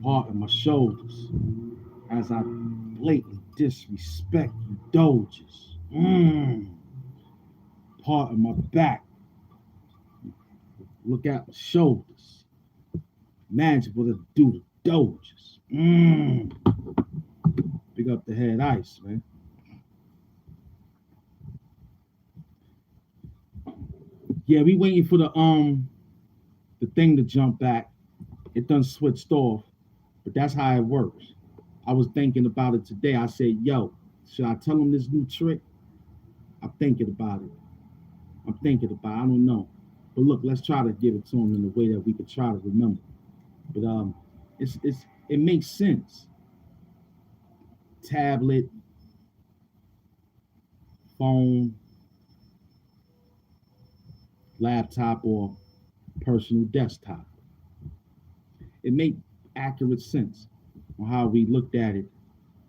parting my shoulders as I blatantly disrespect you doges. Parting my back. Look at my shoulders. Imagine what it do to doges. Pick up the head ice, man. Yeah, we waiting for the thing to jump back. It done switched off, but that's how it works. I was thinking about it today. I said, yo, should I tell him this new trick? I'm thinking about it. I'm thinking about it. I don't know. But look, let's try to give it to him in a way that we could try to remember. But it makes sense. Tablet, phone, laptop, or personal desktop. It made accurate sense on how we looked at it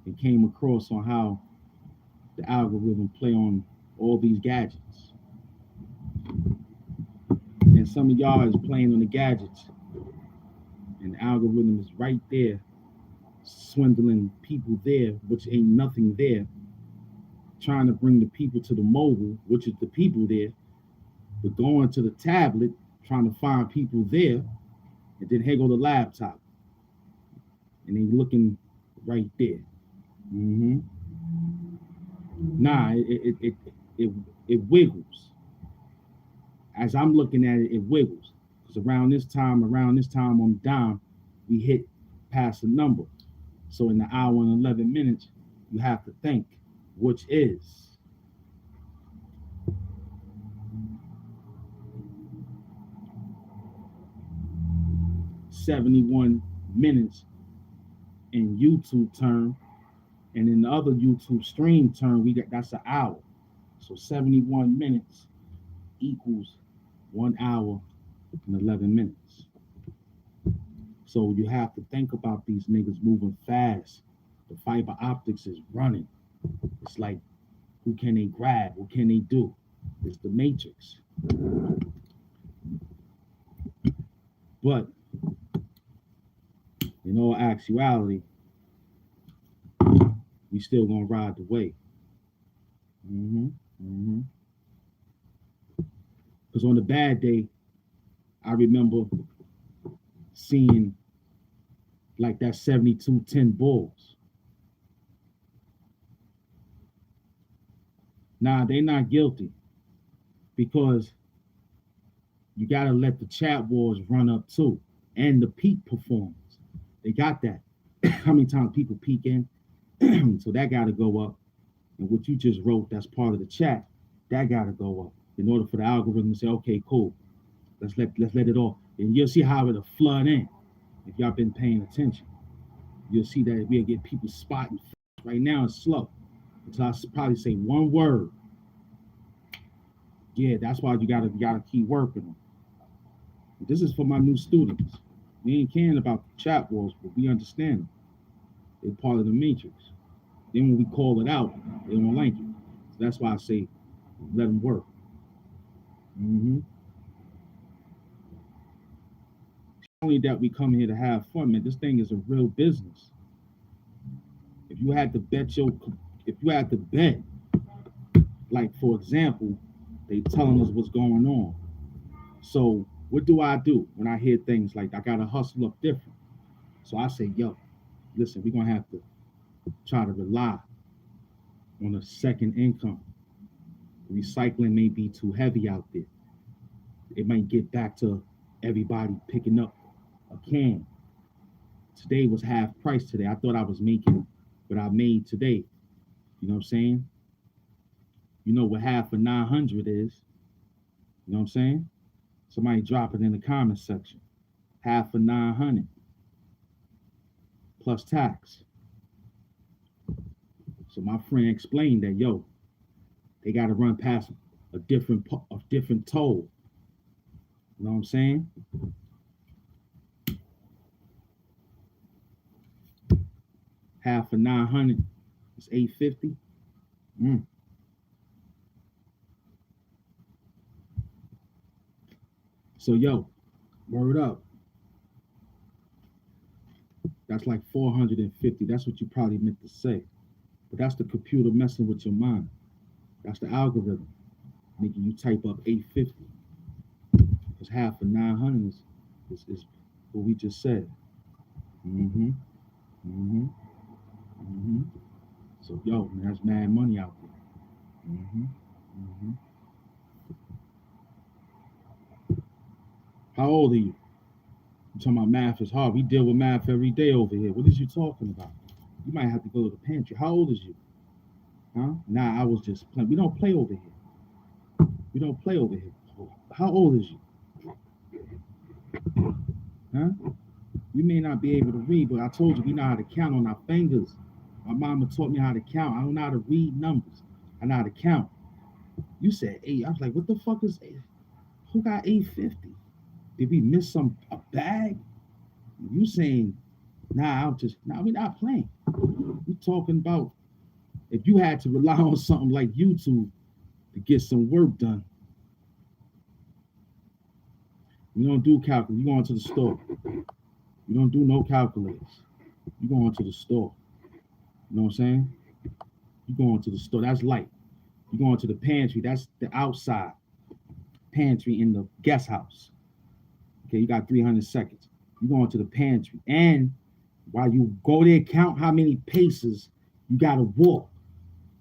and came across on how the algorithm play on all these gadgets. And some of y'all is playing on the gadgets, and the algorithm is right there, swindling people there, which ain't nothing there, trying to bring the people to the mobile, which is the people there, but going to the tablet, trying to find people there, and then here go the laptop, and they looking right there. Mm-hmm. Nah, it wiggles. As I'm looking at it, it wiggles. Because around this time on the dime, we hit past the number. So in the hour and 11 minutes, you have to think, which is 71 minutes in YouTube term, and in the other YouTube stream term, we got that's an hour. So 71 minutes equals 1 hour and 11 minutes. So you have to think about these niggas moving fast. The fiber optics is running. It's like, who can they grab? What can they do? It's the matrix. But in all actuality, we still gonna ride the wave. Mm-hmm. Mm-hmm. Because on the bad day, I remember seeing like that 72-10 Bulls. Nah, they not guilty because you gotta let the chat wars run up too. And the peak performance. They got that. How many times people peek in? So that gotta go up. And what you just wrote, that's part of the chat, that gotta go up in order for the algorithm to say, okay, cool. Let's let it all. And you'll see how it'll flood in if y'all been paying attention. You'll see that we'll get people spotting. Right now it's slow. Until I probably say one word. Yeah, that's why you gotta keep working on. This is for my new students. We ain't caring about the chat wars, but we understand them. They're part of the matrix. Then when we call it out, they don't like it. So that's why I say let them work. Mm-hmm. Only that we come here to have fun, man. This thing is a real business. If you had to bet your, if you had to bet, like for example, they telling us what's going on. So what do I do when I hear things like I gotta hustle up different? So I say, yo, listen, we're gonna have to try to rely on a second income. Recycling may be too heavy out there. It might get back to everybody picking up a can Today was half price today. I thought I was making what I made today. You know what I'm saying? You know what half of 900 is. You know what I'm saying? Somebody drop it in the comment section. Half of 900 plus tax. So my friend explained that, yo, they got to run past a different toll. You know what I'm saying? Half of 900 is 850. So yo, word up. That's like 450. That's what you probably meant to say. But that's the computer messing with your mind. That's the algorithm making you type up 850. Because half of 900 is what we just said. Mm-hmm. Mm-hmm. Mm-hmm. So yo, man, that's mad money out there. Mm-hmm. Mm-hmm. How old are you? You talking about math is hard. We deal with math every day over here. What is you talking about? You might have to go to the pantry. How old is you? Huh? Nah, I was just playing. We don't play over here. We don't play over here. How old is you? Huh? You may not be able to read, but I told you we know how to count on our fingers. My mama taught me how to count. I don't know how to read numbers. I know how to count. You said 8. I was like, what the fuck is 8? Who got 850? Did we miss a bag? You saying, nah, we're not playing. We talking about if you had to rely on something like YouTube to get some work done. You don't do calculus. You go into the store. You don't do no calculators. You go into the store. You know what I'm saying? You go into the store. That's light. You go into the pantry. That's the outside pantry in the guest house. Okay, you got 300 seconds. You go into the pantry. And while you go there, count how many paces you got to walk.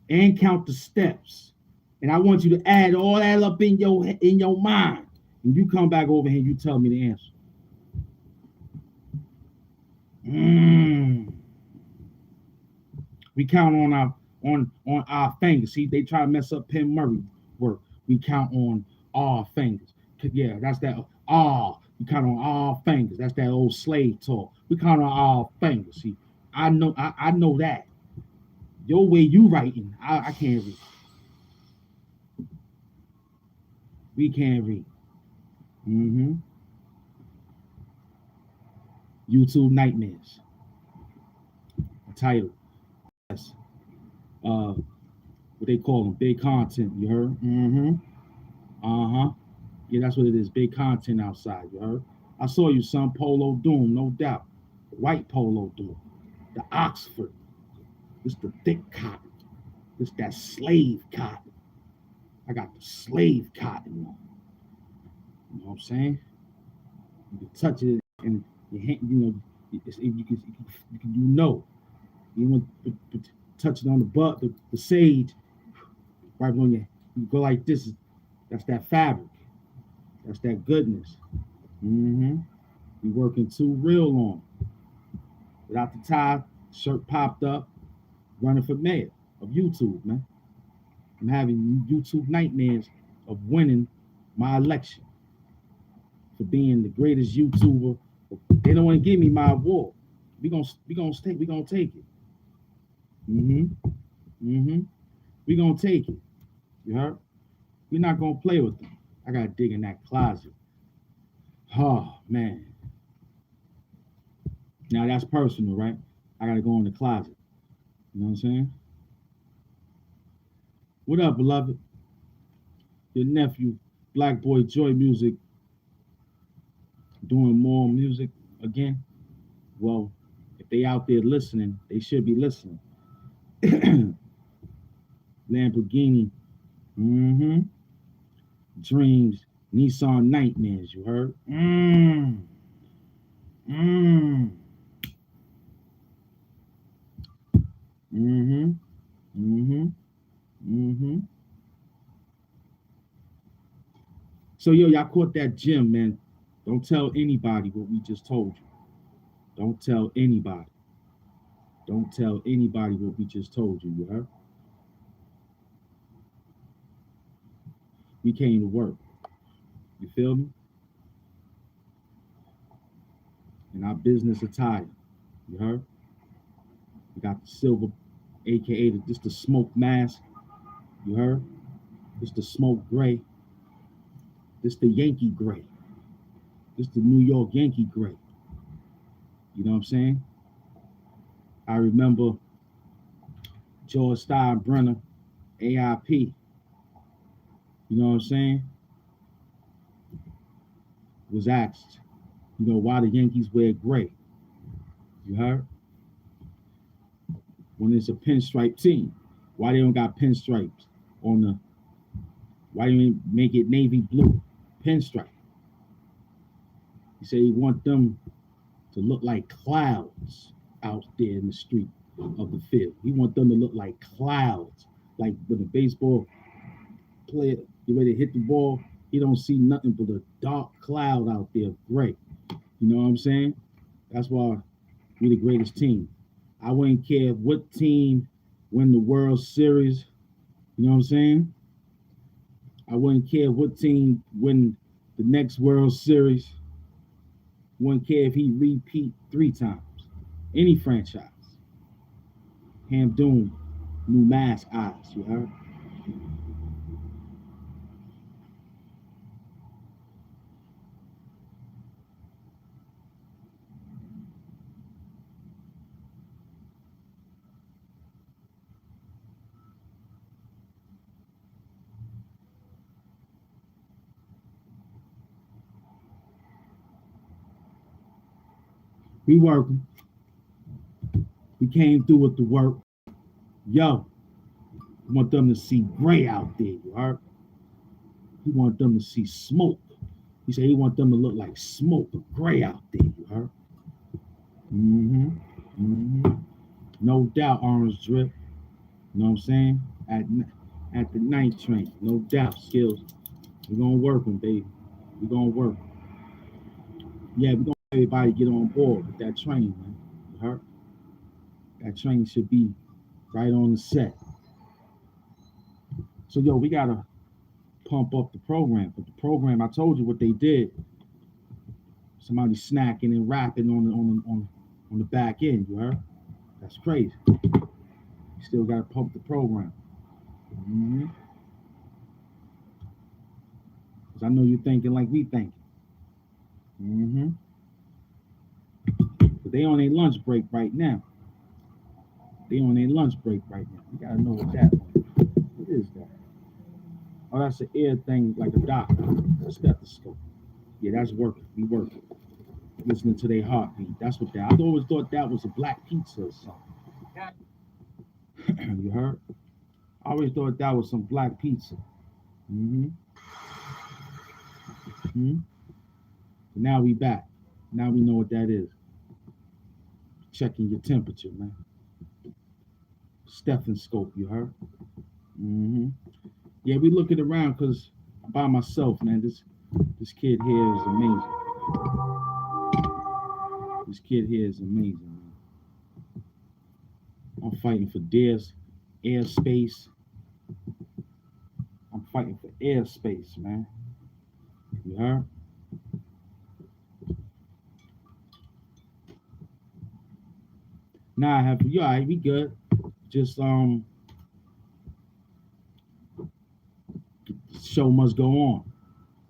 And count the steps. And I want you to add all that up in your mind. And you come back over here and you tell me the answer. We count on our fingers. See, they try to mess up Penn Murray work. We count on our fingers. Yeah, that's that. We count on our fingers. That's that old slave talk. We count on our fingers. See, I know that. Your way you writing, I can't read. We can't read. Mm-hmm. YouTube nightmares. A title. Yes. What they call them, big content. You heard? Mm-hmm. Uh-huh. Yeah, that's what it is. Big content outside. You heard? I saw you, son. Polo Doom, no doubt. White Polo Doom. The Oxford. It's the thick cotton. It's that slave cotton. I got the slave cotton on. You know what I'm saying? You can touch it and your hand, you know. You want to touch it on the butt, the sage, right on you go like this. That's that fabric. That's that goodness. Mm-hmm. We working too real long. Without the tie, shirt popped up, running for mayor of YouTube, man. I'm having YouTube nightmares of winning my election for being the greatest YouTuber. They don't want to give me my award. We gonna take it. Mm-hmm. Mm-hmm. We gonna take it. You heard? We're not gonna play with them. I gotta dig in that closet. Oh man. Now that's personal, right? I gotta go in the closet. You know what I'm saying? What up, beloved? Your nephew, Black Boy Joy Music, doing more music again. Well, if they out there listening, they should be listening. Lamborghini, mm-hmm. Dreams, Nissan Nightmares, you heard? Mm-hmm. Mm-hmm. Mm-hmm. So yo, y'all caught that gym, man. Don't tell anybody what we just told you. Don't tell anybody. Don't tell anybody what we just told you. You heard? We came to work. You feel me? In our business attire. You heard? We got the silver, aka just the smoke mask. You heard? This the smoke gray. This the Yankee gray. This the New York Yankee gray. You know what I'm saying? I remember George Steinbrenner, AIP. You know what I'm saying? Was asked, why the Yankees wear gray. You heard? When it's a pinstripe team, why they don't got pinstripes on the? Why you ain't make it navy blue, pinstripe? He said he want them to look like clouds out there in the street of the field. He want them to look like clouds, like when a baseball player get ready to hit the ball, he don't see nothing but a dark cloud out there, gray. You know what I'm saying? That's why we the greatest team. I wouldn't care what team win the World Series. You know what I'm saying? I wouldn't care what team win the next World Series. Wouldn't care if he repeat 3 times. Any franchise. HAMP Doom, new mask eyes, you heard? We working. We came through with the work. Yo, I want them to see gray out there, you heard? He want them to see smoke. He said he want them to look like smoke, but gray out there, you heard? Mm-hmm. Mm-hmm. No doubt, Orange Drip. You know what I'm saying? At the night train, no doubt, skills. We're gonna work them, baby. We're gonna work. Yeah, we're gonna everybody get on board with that train, man. You heard? That train should be right on the set. So yo, we gotta pump up the program. But the program, I told you what they did. Somebody snacking and rapping on the back end. You heard? That's crazy. You still gotta pump the program. Mm-hmm. Cause I know you're thinking like we thinking. Mm-hmm. But they on a lunch break right now. They on a lunch break right now. You gotta know what that is. What is that? Oh, that's an ear thing like a doctor, a stethoscope. Yeah, that's working. We working. Listening to their heartbeat. That's what that. I always thought that was a black pizza or something. You heard? I always thought that was some black pizza. Mm-hmm. Mm-hmm. But now we back. Now we know what that is. Checking your temperature, man. Stethoscope, you heard? Mm-hmm. Yeah, we looking around because I'm by myself, man. This kid here is amazing. This kid here is amazing, man. I'm fighting for airspace. I'm fighting for airspace, man. You heard? Nah, I have you all right, we good. Just show must go on.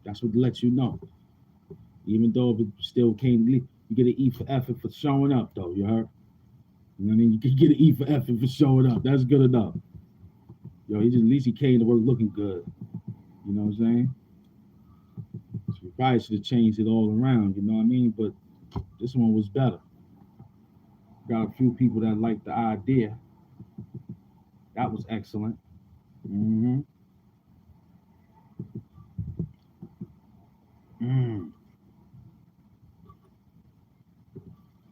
That's what lets you know. Even though if it still can't leave, you get an E for effort for showing up though, you heard? You know what I mean? You can get an E for effort for showing up. That's good enough. Yo, at least he came to work looking good. You know what I'm saying? So we probably should have changed it all around, you know what I mean? But this one was better. Got a few people that liked the idea. That was excellent. Mm-hmm. Mm.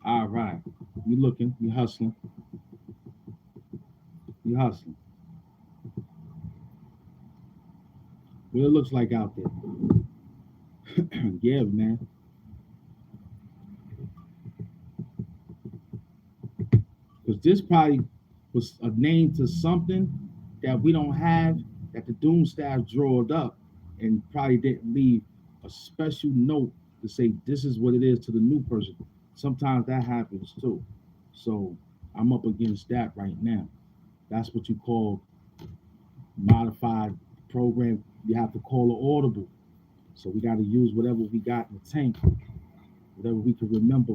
All right. We looking, we hustling. We hustling. What it looks like out there. Yeah, man. Because this probably was a name to something that we don't have, that the Doom staff drawed up and probably didn't leave a special note to say this is what it is to the new person. Sometimes that happens too. So I'm up against that right now. That's what you call modified program. You have to call an audible. So we got to use whatever we got in the tank, whatever we can remember.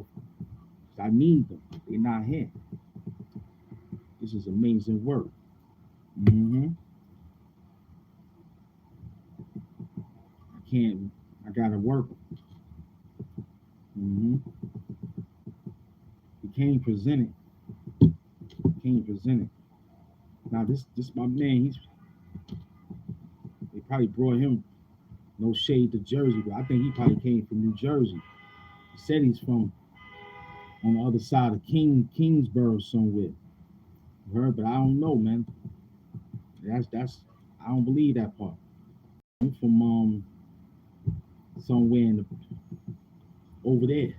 I need them. They're not here. This is amazing work. Mm-hmm. I can't. I gotta work. Mm-hmm. He can't present it. He can't present it. Now this my man. They probably brought him, no shade to Jersey, but I think he probably came from New Jersey. He said he's from on the other side of Kingsborough somewhere. You heard, but I don't know, man. That's I don't believe that part. I'm from somewhere in the over there.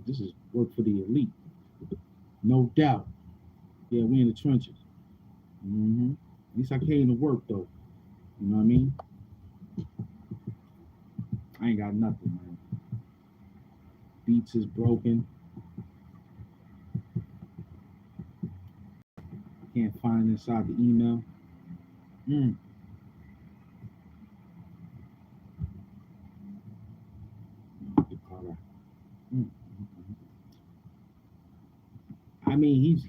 This is work for the elite, no doubt. Yeah, we in the trenches. Mm-hmm. At least I came to work though. You know what I mean? I ain't got nothing, man. Beats is broken. Can't find inside the email. Mm. Mm. I mean,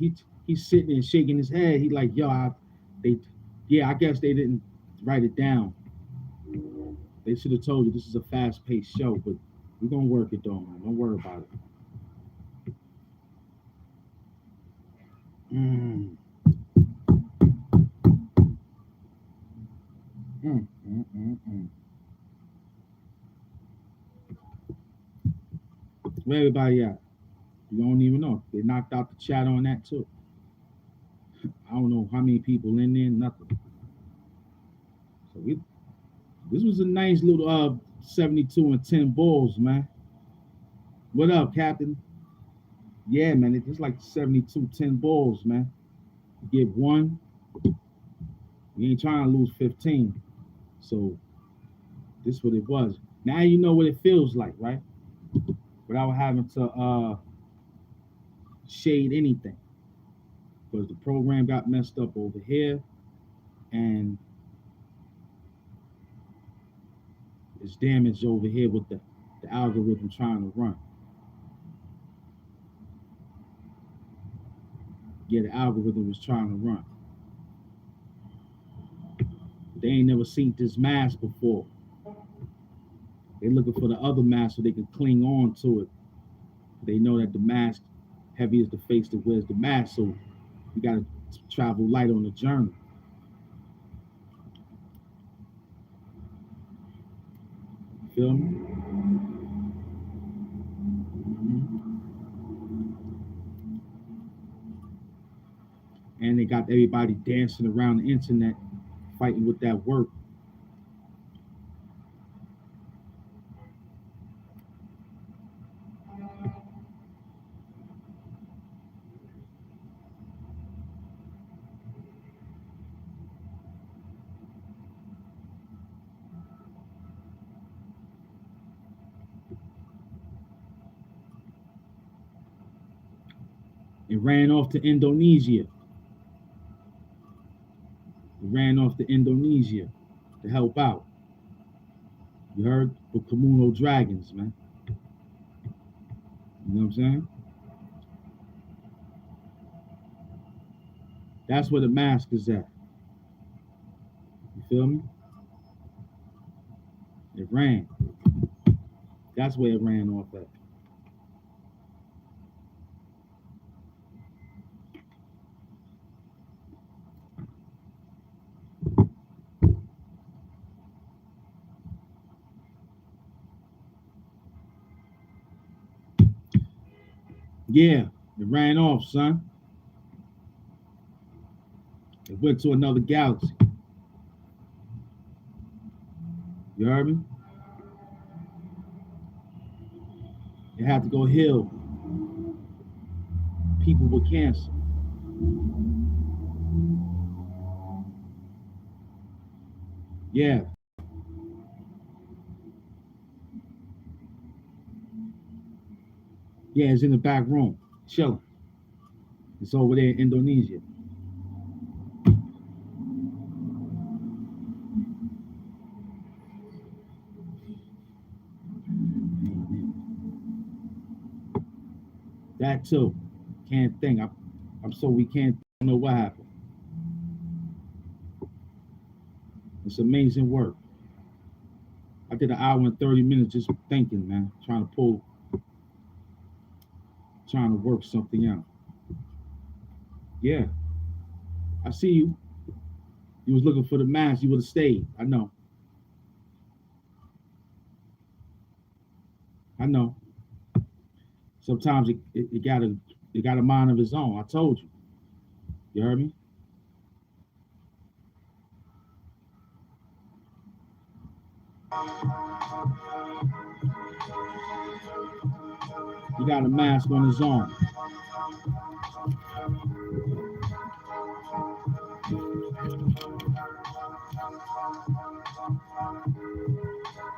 he's sitting and shaking his head. He like, yo, they, yeah, I guess they didn't write it down. They should have told you this is a fast-paced show, but we're gonna work it though, man. Don't worry about it. Mm. Mm. Where everybody at? You don't even know. They knocked out the chat on that too. I don't know how many people in there. Nothing. So this was a nice little 72 and 10 balls, man. What up, Captain? Yeah, man. It's like 72 10 balls, man. You get one, you ain't trying to lose 15. So this what it was. Now you know what it feels like, right? Without having to shade anything. Because the program got messed up over here and it's damaged over here with the algorithm trying to run. Yeah, the algorithm was trying to run. They ain't never seen this mask before. They looking for the other mask so they can cling on to it. They know that the mask, heavy is the face that wears the mask, so we gotta travel light on the journey. Feel me? Mm-hmm. And they got everybody dancing around the internet, fighting with that work. It ran off to Indonesia. It ran off to Indonesia to help out. You heard? With Komodo dragons, man. You know what I'm saying? That's where the mask is at. You feel me? It ran. That's where it ran off at. Yeah, it ran off, son. It went to another galaxy. You heard me? It had to go heal people with cancer. Yeah. Yeah, it's in the back room. Chilling. It's over there in Indonesia. That too. Can't think. I'm so we can't know what happened. It's amazing work. I did an hour and 30 minutes just thinking, man, trying to work something out. Yeah, I see you. You was looking for the mask. You would have stayed. I know. I know. Sometimes it got a mind of its own. I told you. You heard me? He got a mask on his own.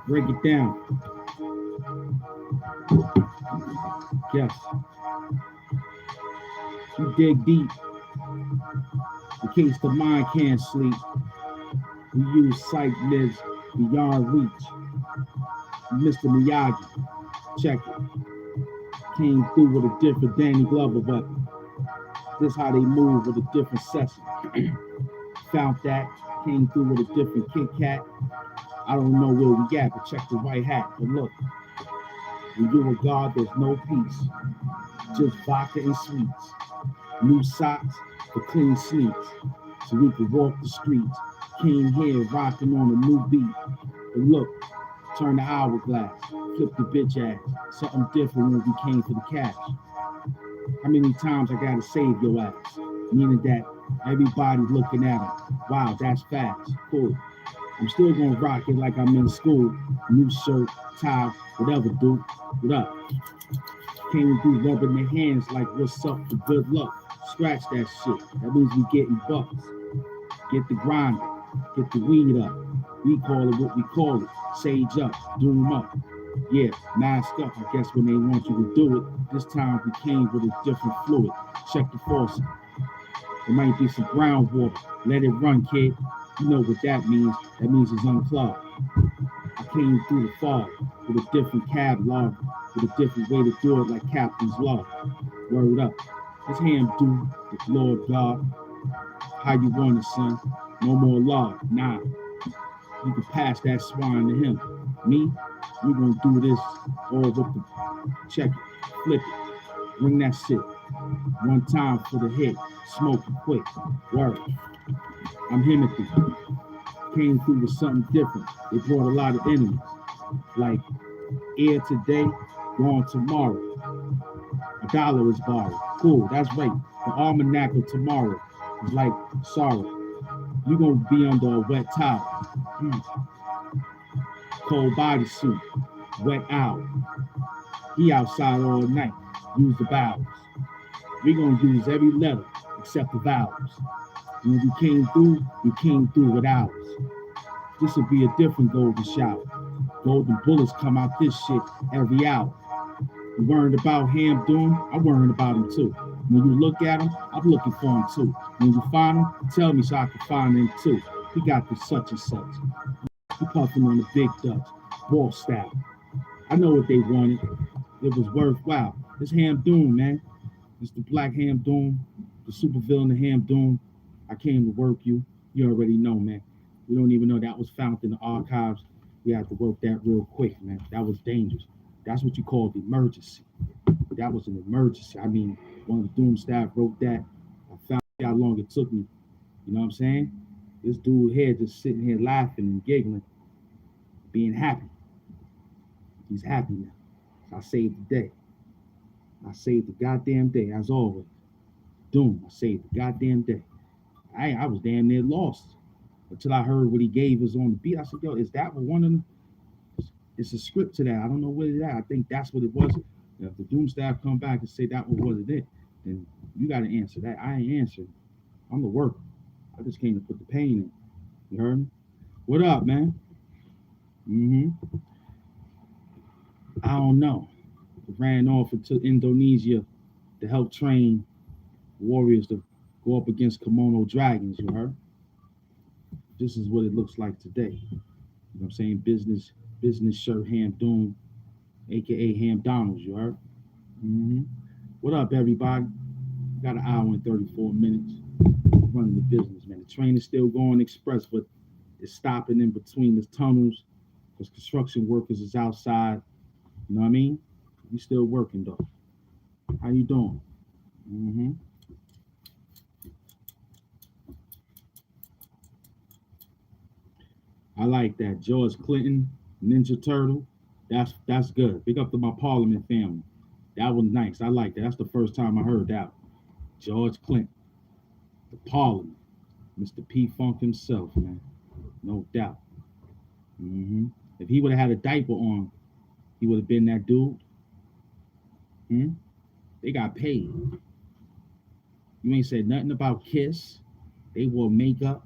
Break it down. Yes. You dig deep. In case the mind can't sleep. We use sight lives beyond reach. Mr. Miyagi, check it. Came through with a different Danny Glover weapon. This how they move with a different session. Found that, came through with a different Kit Kat. I don't know where we at, but check the white hat. But look, when you're a god, there's no peace. Just vodka and sweets. New socks for clean sneaks. So we could walk the streets. Came here rocking on a new beat. But look, turn the hourglass. Flip the bitch ass. Something different when we came for the cash. How many times I gotta save your ass? Meaning that everybody's looking at him. Wow, that's fast. Cool. I'm still gonna rock it like I'm in school. New shirt, tie, whatever, dude. What up? Came through rubbing their hands like what's up for good luck. Scratch that shit. That means we getting bucks. Get the grinder. Get the weed up. We call it what we call it. Sage up. Doom up. Yeah, mask up, I guess when they want you to do it. This time we came with a different fluid. Check the faucet. There might be some groundwater. Let it run, kid. You know what that means. That means it's unclogged. I came through the fog with a different catalog, with a different way to do it like Captain's Law. Word up. This ham do the Lord God. How you want it, son? No more law. Nah. You can pass that swine to him. Me, we gonna do this all with the check it, flip it, bring that shit. One time for the hit, smoke it quick. Word. I'm Himothy. Came through with something different. They brought a lot of enemies. Like here today, gone tomorrow. $1 is borrowed. Cool, that's right. The almanac of tomorrow is like sorrow. You gonna be under a wet towel. Cold bodysuit, wet owl. He outside all night. Use the vowels. We gonna use every letter except the vowels. When we came through with ours. This would be a different golden shower. Golden bullets come out this shit every hour. You worried about Ham Doom? I'm worrying about him too. When you look at him, I'm looking for him too. When you find him, tell me so I can find him too. He got the such and such. He puffing on the big Dutch, ball style. I know what they wanted. It was worthwhile. It's Ham Doom, man. It's the Black Ham Doom, the supervillain of Ham Doom. I came to work you. You already know, man. We don't even know that was found in the archives. We had to work that real quick, man. That was dangerous. That's what you call the emergency. That was an emergency. I mean, one of the Doom staff wrote that. I found out how long it took me. You know what I'm saying? This dude here just sitting here laughing and giggling, being happy. He's happy now. So I saved the day. I saved the goddamn day, as always. Doom, I saved the goddamn day. I was damn near lost until I heard what he gave us on the beat. I said, yo, is that what one of them? It's a script to that. I don't know what it is. I think that's what it was. If the Doom staff come back and say that was it, then You got to answer that. I ain't answering. I'm the worker. I just came to put the pain in. You heard me? What up, man? Mm-hmm. I don't know. Ran off into Indonesia to help train warriors to go up against kimono dragons. You heard? This is what it looks like today. You know what I'm saying? Business shirt Ham Doom, aka Ham Donalds. You heard? Mm-hmm. What up, everybody? Got an hour and 34 minutes running the business, man. The train is still going express, but it's stopping in between the tunnels because construction workers is outside. You know what I mean? We still working though. How you doing? Mm-hmm. I like that. George Clinton, Ninja Turtle. That's good. Big up to my Parliament family. That was nice. I like that. That's the first time I heard that. George Clinton, the Parliament, Mr. P Funk himself, man. No doubt. Hmm. If he would have had a diaper on, he would have been that dude. Hmm? They got paid. You ain't said nothing about Kiss. They wore makeup,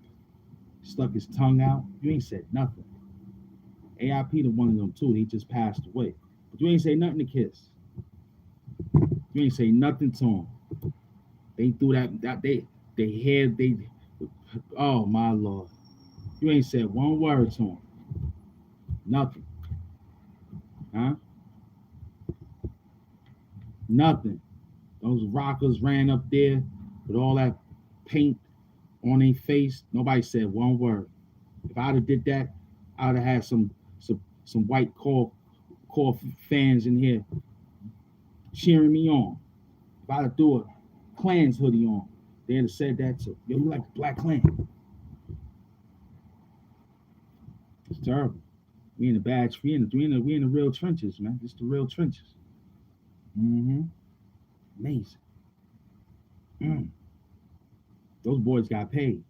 stuck his tongue out. You ain't said nothing. AIP to one of them too. He just passed away. But you ain't say nothing to Kiss. You ain't say nothing to him. They threw that they had they oh my lord. You ain't said one word to him. Nothing. Huh? Nothing. Those rockers ran up there with all that paint on their face. Nobody said one word. If I'd have did that, I'd have had some white core fans in here cheering me on. If I'd have threw a Klans hoodie on, they'd have said that too. Yo, you like the Black Klan? It's terrible. We in the bad. We in the real trenches, man. It's the real trenches. Mm-hmm. Amazing. Mm. Those boys got paid.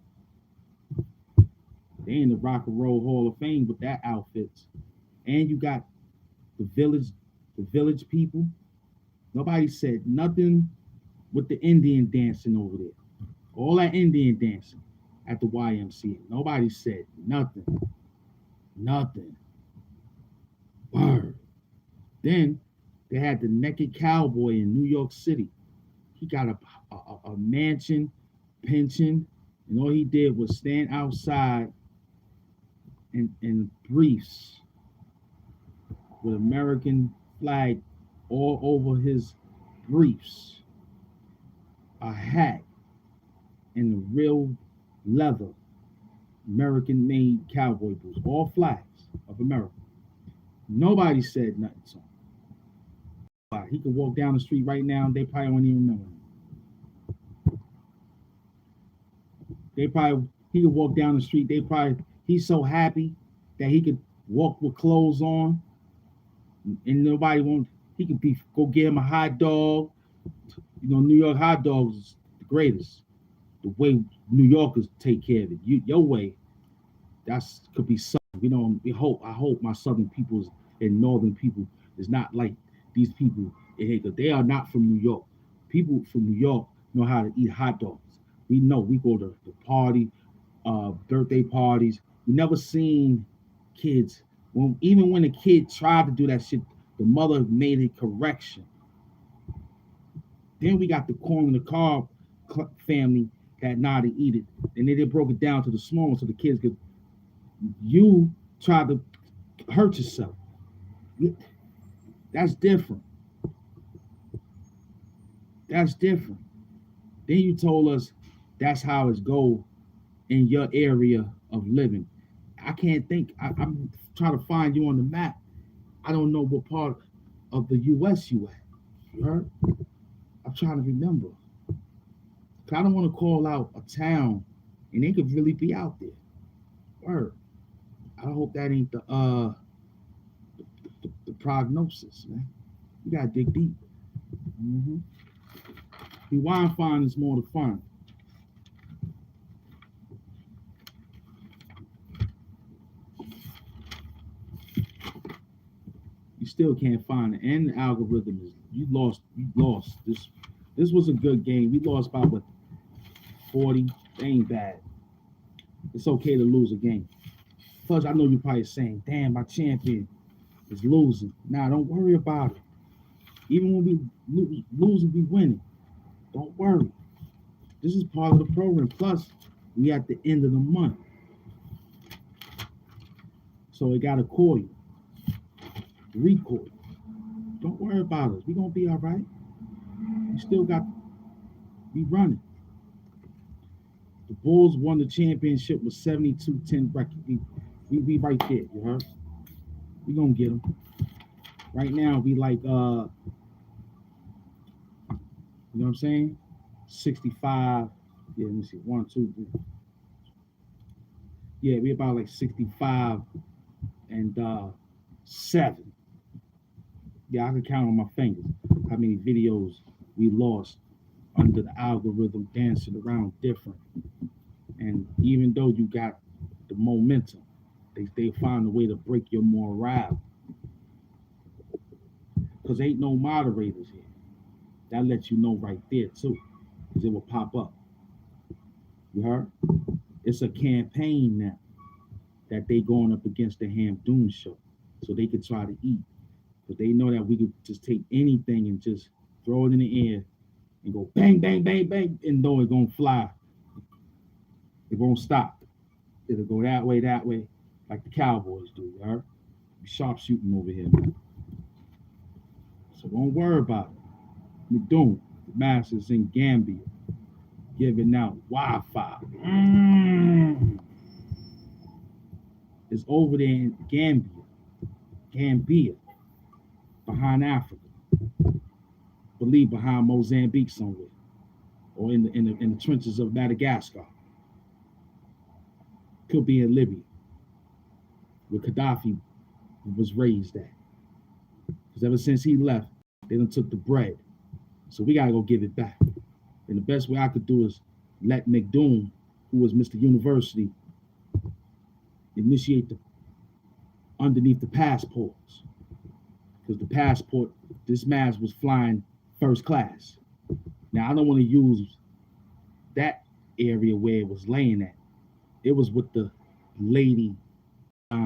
They in the Rock and Roll Hall of Fame with that outfits. And you got the village people. Nobody said nothing with the Indian dancing over there. All that Indian dancing at the YMCA. Nobody said nothing. Nothing. Word. Then they had the naked cowboy in New York City. He got a mansion, pension, and all he did was stand outside in briefs with American flag all over his briefs, a hat, and the real leather American made cowboy boots, all flags of America. Nobody said nothing to him. He could walk down the street right now and they probably won't even remember him. He could walk down the street, he's so happy that he could walk with clothes on and nobody won't he could go get him a hot dog. You know, New York hot dogs is the greatest. The way New Yorkers take care of it. Your way, that's could be something. You know, I hope my southern peoples and northern people is not like these people in here, because they are not from New York. People from New York know how to eat hot dogs. We know we go to the party, birthday parties. We never seen kids even when a kid tried to do that shit, the mother made a correction. Then we got the corn in the car family that not to eat it, and then they broke it down to the small one so the kids could. You try to hurt yourself. That's different. That's different. Then you told us that's how it's go in your area of living. I can't think. I'm trying to find you on the map. I don't know what part of the U.S. you at. You heard? I'm trying to remember. I don't want to call out a town, and they could really be out there. Word. I hope that ain't the prognosis, man. You gotta dig deep. Mm-hmm. The wine find is more to find. You still can't find it, and the algorithm is you lost this This was a good game. We lost by what 40. They ain't bad. It's okay to lose a game. Plus, I know you're probably saying, "Damn, my champion is losing." Nah, don't worry about it. Even when we losing, we winning. Don't worry. This is part of the program. Plus, we at the end of the month, so we gotta call you, recall you. Don't worry about us. We gonna be all right. We still got we running. The Bulls won the championship with 72-10 record. We right there, you heard? We gonna get them. Right now, we like you know what I'm saying? 65. Yeah, let me see. 1, 2, 3. Yeah, we about like 65 and 7. Yeah, I can count on my fingers how many videos we lost under the algorithm dancing around different. And even though you got the momentum, they find a way to break your morale. Because ain't no moderators here. That lets you know right there too. Because it will pop up. You heard? It's a campaign now that they going up against the HAMP Doom show. So they could try to eat. But they know that we could just take anything and just throw it in the air and go bang, bang, bang, bang, and know it's gonna fly. It won't stop. It'll go that way, like the Cowboys do, you heard? Sharpshooting over here, man. So don't worry about it. McDoom, the Masters in Gambia, giving out Wi-Fi. It's over there in Gambia, behind Africa. Believe behind Mozambique somewhere, or in the trenches of Madagascar. Could be in Libya, where Gaddafi was raised at. Because ever since he left, they done took the bread. So we gotta go give it back. And the best way I could do is let McDoom, who was Mr. University, initiate the underneath the passports. Because the passport, this man was flying first class. Now I don't want to use that area where it was laying at. It was with the lady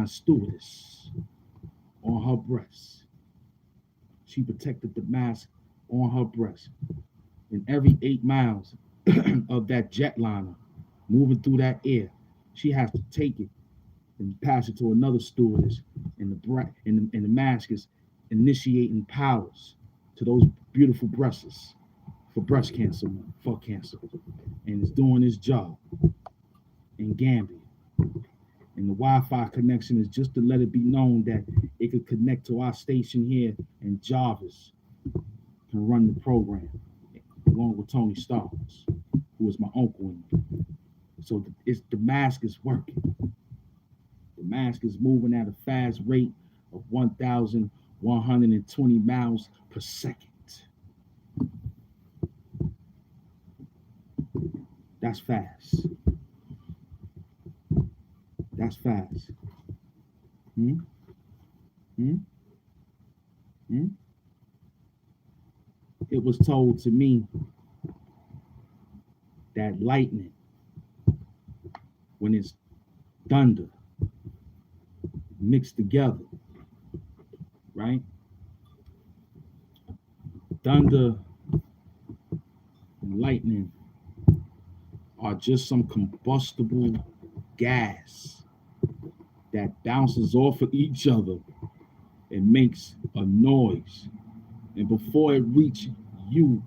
stewardess on her breast. She protected the mask on her breast. And every 8 miles of that jetliner moving through that air, she has to take it and pass it to another stewardess, and the mask is initiating powers to those beautiful breasts for breast cancer, for cancer, and it's doing its job in Gambia. And the Wi-Fi connection is just to let it be known that it could connect to our station here, and Jarvis can run the program along with Tony Starks, who is my uncle. So the mask is working. The mask is moving at a fast rate of 1,120 miles per second. That's fast. That's fast. Hmm? Hmm? Hmm? It was told to me that lightning, when it's thunder mixed together, right? Thunder and lightning are just some combustible gas that bounces off of each other and makes a noise. And before it reaches you,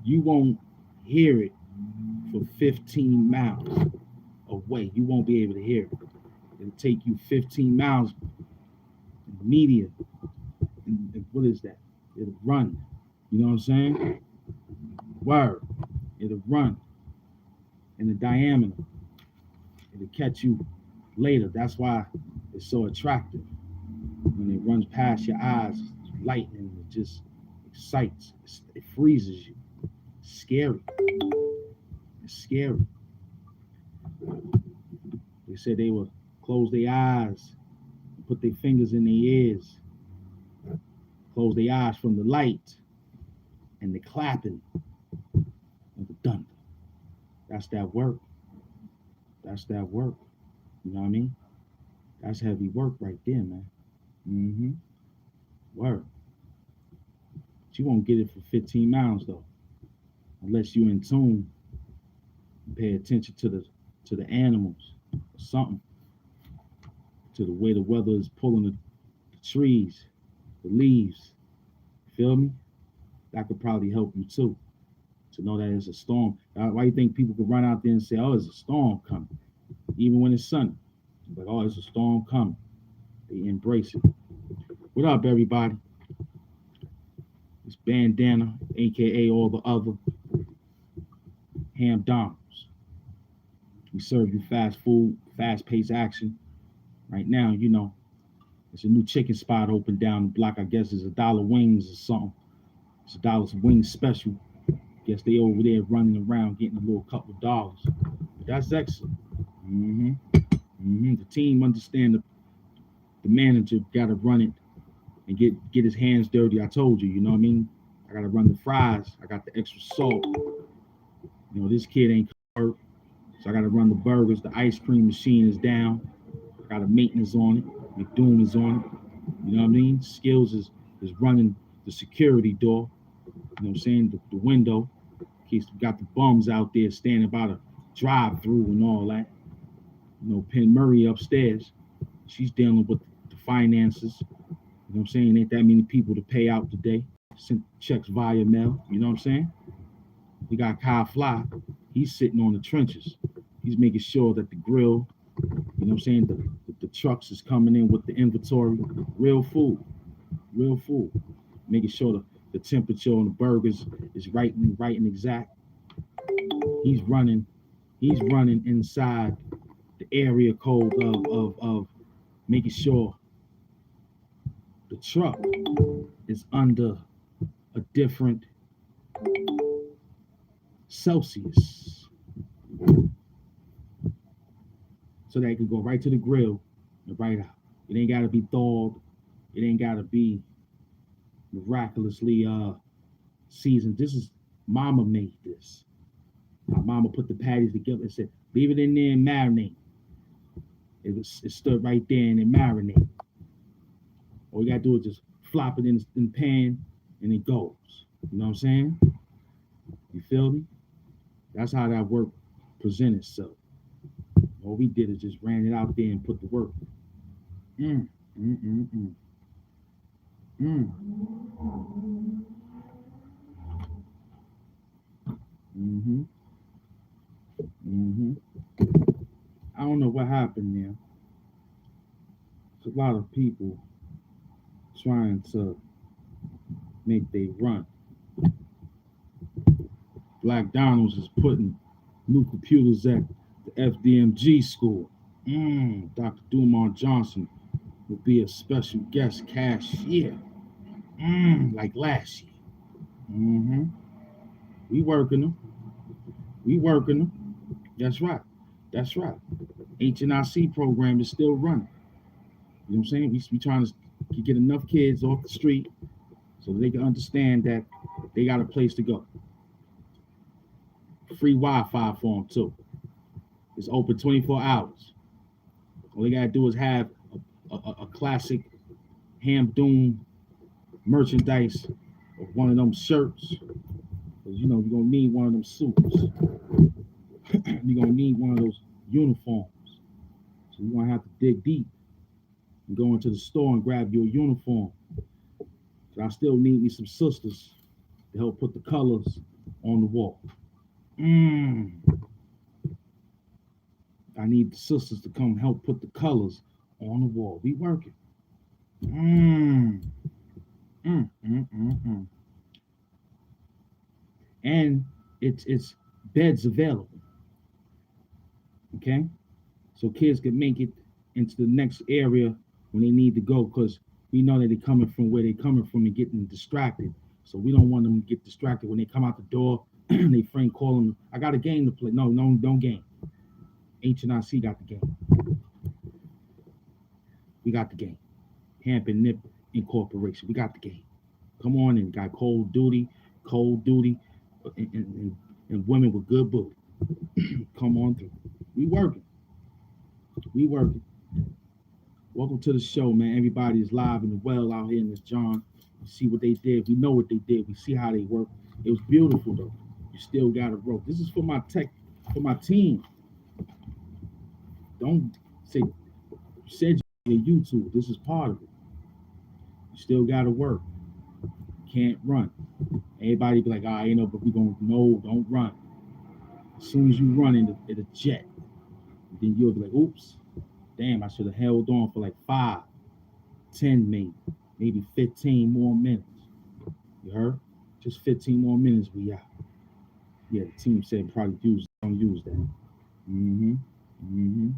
you won't hear it for 15 miles away. You won't be able to hear it. It'll take you 15 miles media. And what is that? It'll run. You know what I'm saying? Word. It'll run in the diameter. It'll catch you later. That's why it's so attractive. When it runs past your eyes, it's lightning. It just excites. It freezes you. It's scary. It's scary. They said they would close their eyes, put their fingers in their ears, close their eyes from the light and the clapping thunder. That's that work. That's that work. You know what I mean? That's heavy work right there, man. Mm-hmm. Work. But you won't get it for 15 miles though, unless you in tune, pay attention to the animals or something, to the way the weather is pulling the trees, the leaves. Feel me? That could probably help you too. To know that it's a storm. Why do you think people could run out there and say, "Oh, it's a storm coming," even when it's sunny? But oh, it's a storm coming. They embrace it. What up, everybody? It's Bandana, aka all the other Ham Donalds. We serve you fast food, fast-paced action. Right now, you know, there's a new chicken spot open down the block. I guess it's $1 wings or something. It's $1 wings special. Guess they over there running around getting a little couple of dollars. But that's excellent. Mm-hmm. Mm-hmm. The team understand the manager got to run it and get his hands dirty. I told you, you know what I mean? I got to run the fries. I got the extra salt. You know, this kid ain't hurt. So I got to run the burgers. The ice cream machine is down. I got a maintenance on it. McDoom is on it. You know what I mean? Skills is running the security door. You know what I'm saying? The window. In case we got the bums out there standing by the drive-through and all that. You know, Penn Murray upstairs. She's dealing with the finances. You know what I'm saying? Ain't that many people to pay out today. Sent checks via mail. You know what I'm saying? We got Kyle Fly. He's sitting on the trenches. He's making sure that the grill, you know what I'm saying, the trucks is coming in with the inventory. Real food. Real food. Making sure the temperature on the burgers is right and exact. He's running inside the area code of making sure the truck is under a different Celsius, so that it can go right to the grill and right out. It ain't got to be thawed. It ain't got to be miraculously seasoned. This is Mama made this. My mama put the patties together and said, "Leave it in there and marinate." It stood right there and it marinated. All you gotta do is just flop it in the pan and it goes. You know what I'm saying? You feel me? That's how that work presents itself. All we did is just ran it out there and put the work. Mm, mm, mm, mm. Mm. Mm-hmm. Mm-hmm. I don't know what happened there. There's a lot of people trying to make they run. Black Donalds is putting new computers at the FDMG school. Dr. Dumont Johnson will be a special guest cashier. Like last year. Mm-hmm. We working them. We working them. That's right. That's right. HNIC program is still running. You know what I'm saying? We trying to get enough kids off the street so they can understand that they got a place to go. Free Wi-Fi for them too. It's open 24 hours. All they gotta do is have a classic Ham Doom merchandise of one of them shirts. Because you know you're gonna need one of them suits. You're gonna need one of those uniforms. So you're gonna have to dig deep and go into the store and grab your uniform. So I still need me some sisters to help put the colors on the wall. I need the sisters to come help put the colors on the wall. We working. And it's beds available. Okay? So kids can make it into the next area when they need to go, because we know that they're coming from where they're coming from and getting distracted. So we don't want them to get distracted when they come out the door. They friend call them, "I got a game to play." No, don't game. HNIC got the game. We got the game. HAMP and NIP Incorporation. We got the game. Come on in. Got Cold Duty, and and women with good booty. Come on through. We working. We working. Welcome to the show, man. Everybody is live and well out here in this John. We see what they did. We know what they did. We see how they work. It was beautiful though. You still got to rope. This is for my tech, for my team. Don't say you said you YouTube. This is part of it. You still got to work. Can't run. Everybody be like, you know, but we gonna no, don't run. As soon as you run in the jet, then you'll be like, oops, damn, I should have held on for like 5, 10 maybe 15 more minutes. You heard? Just 15 more minutes, we out. Yeah, the team said probably don't use that. Mm-hmm. Mm-hmm.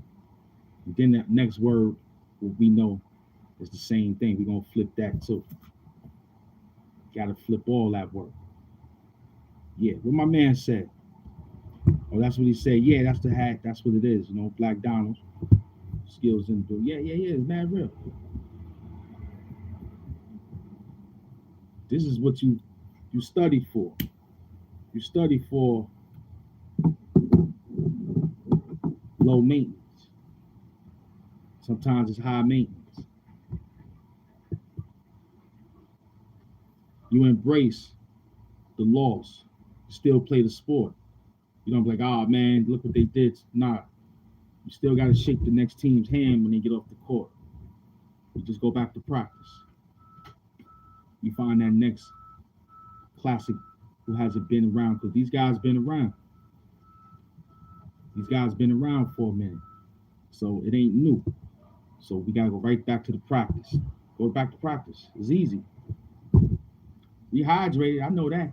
And then that next word, what we know is the same thing. We're gonna flip that too. Gotta flip all that word. Yeah, what my man said. Oh, that's what he said. Yeah, that's the hack. That's what it is. You know, Black Donald. Skills in the build. Yeah. It's mad real. This is what you study for. You study for low maintenance. Sometimes it's high maintenance. You embrace the loss. You still play the sport. You don't be like, oh man, look what they did. Nah. You still got to shake the next team's hand when they get off the court. You just go back to practice. You find that next classic who hasn't been around, because these guys been around. These guys been around for a minute. So it ain't new. So we gotta go right back to the practice. Go back to practice. It's easy. We hydrated, I know that.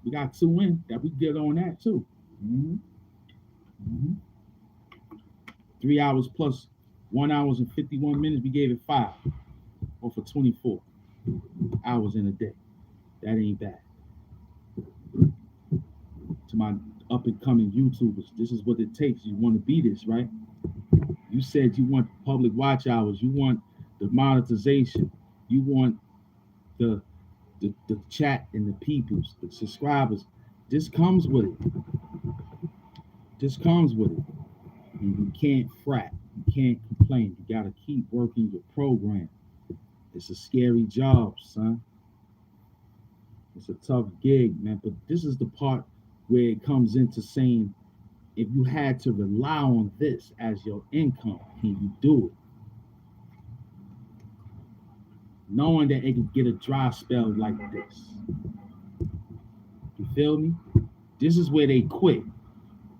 We got 2 in that we get on that too. Mm-hmm. Mm-hmm. 3 hours plus 1 hour and 51 minutes. We gave it 5, or for 24 hours in a day. That ain't bad. To my up and coming YouTubers, this is what it takes. You want to be this, right? You said you want public watch hours. You want the monetization. You want the chat and the peoples, the subscribers. This comes with it. This comes with it. And you can't frat. You can't complain. You got to keep working your program. It's a scary job, son. It's a tough gig, man. But this is the part where it comes into saying, if you had to rely on this as your income, can you do it? Knowing that it could get a dry spell like this. You feel me? This is where they quit.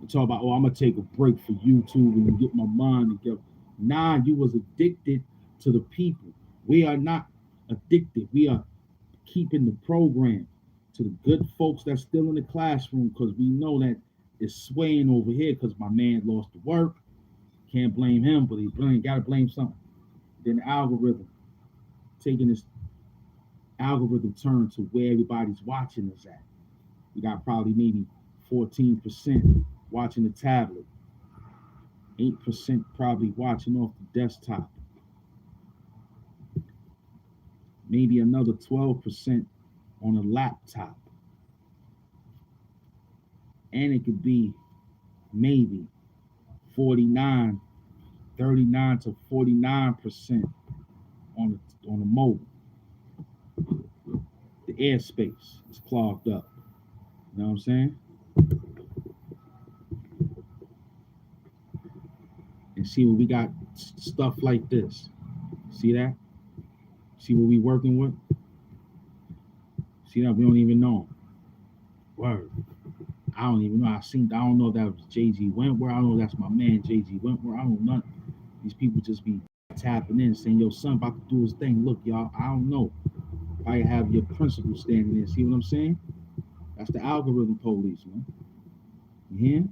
They talk about, I'm gonna take a break for YouTube and get my mind together. Nah, you was addicted to the people. We are not addicted. We are keeping the program to the good folks that's still in the classroom, because we know that it's swaying over here because my man lost the work. Can't blame him, but gotta blame something. Then the algorithm taking this algorithm turn to where everybody's watching us at. We got probably maybe 14% watching the tablet, 8% probably watching off the desktop, maybe another 12% on a laptop. And it could be maybe 39 to 49% on the mobile. The airspace is clogged up. You know what I'm saying? And see what we got, stuff like this. See that? See what we working with? See that? We don't even know. Word. I don't even know. I don't know if that was Jay-Z Wentworth. I don't know if that's my man Jay-Z Wentworth. I don't know nothing. These people just be tapping in saying, yo, son about to do his thing. Look, y'all, I don't know. Probably have your principal standing there. See what I'm saying? That's the algorithm police, man. You hear?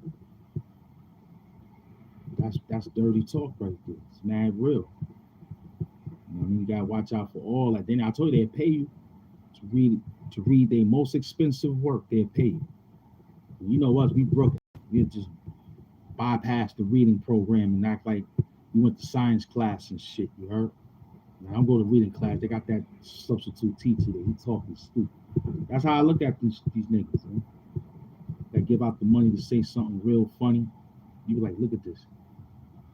That's dirty talk right there. It's mad real. You know what I mean? You gotta watch out for all that. Then I told you they'll pay you to read their most expensive work. They'll pay you. You know us, we broke it. We just bypass the reading program and act like we went to science class and shit. You heard? Now, I don't go to reading class. They got that substitute teacher there. He talking stupid. That's how I look at these niggas, man. that give out the money to say something real funny, you be like, look at this.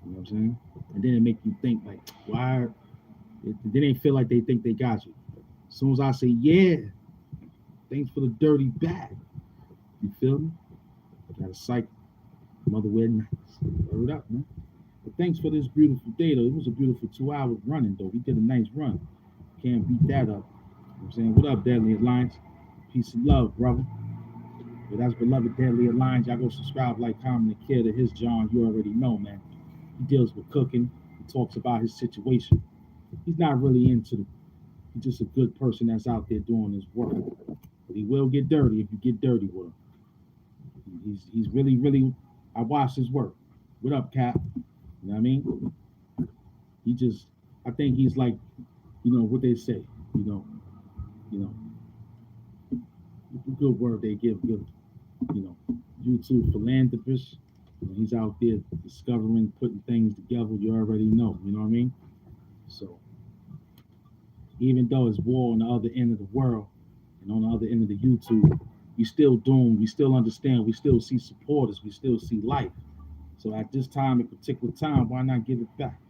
You know what I'm saying? And then it make you think like, why? Then they feel like they think they got you. As soon as I say, yeah, thanks for the dirty bag. You feel me? Got a psych. Mother wear nice. Word up, man. But thanks for this beautiful day, though. It was a beautiful 2 hours running, though. We did a nice run. Can't beat that up. You know what I'm saying? What up, Deadly Alliance? Peace and love, brother. But that's beloved Deadly Alliance. Y'all go subscribe, like, comment, and care to his John. You already know, man. He deals with cooking. He talks about his situation. He's not really into the. He's just a good person that's out there doing his work. But he will get dirty if you get dirty with him. He's really. I watched his work. What up, Cap? You know what I mean? I think he's like, what they say, the good word they give, YouTube philanthropist. He's out there discovering, putting things together. You already know, you know what I mean? So, even though it's war on the other end of the world and on the other end of the YouTube, we still doomed, we still understand, we still see supporters, we still see life. So at this time, a particular time, why not give it back?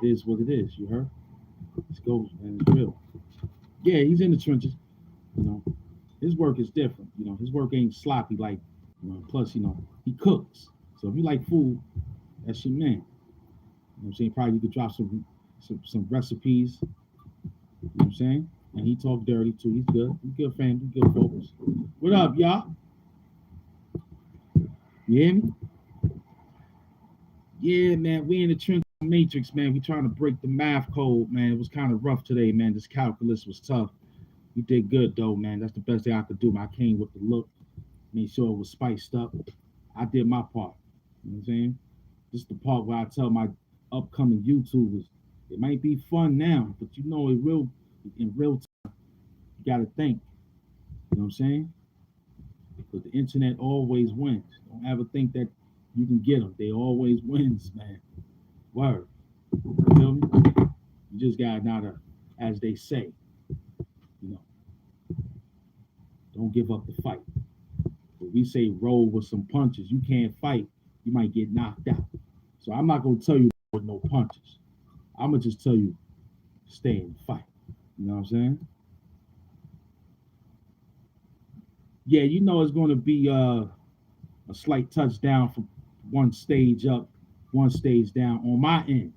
It is what it is, you heard? It goes, man, it's real. Yeah, he's in the trenches, His work is different, his work ain't sloppy like, plus, he cooks. So if you like food, that's your man. You know what I'm saying? Probably you could drop some recipes. You know what I'm saying? And he talk dirty too. He's good. He's good family, good folks. What up, y'all? You hear me? Yeah, man, we in the trench matrix, man. We trying to break the math code, man. It was kind of rough today, man. This calculus was tough. We did good though, man. That's the best thing I could do. I came with the look, made sure it was spiced up. I did my part. You know what I'm saying? This is the part where I tell my upcoming YouTubers, it might be fun now, but in real time, you gotta think. You know what I'm saying? Because the internet always wins. Don't ever think that you can get them. They always wins, man. Word. You feel me? You just gotta not, as they say, don't give up the fight. But we say roll with some punches. You can't fight, you might get knocked out. So I'm not gonna tell you with no punches. I'm gonna just tell you, stay and fight. You know what I'm saying? Yeah, it's gonna be a slight touchdown from one stage up, one stage down on my end.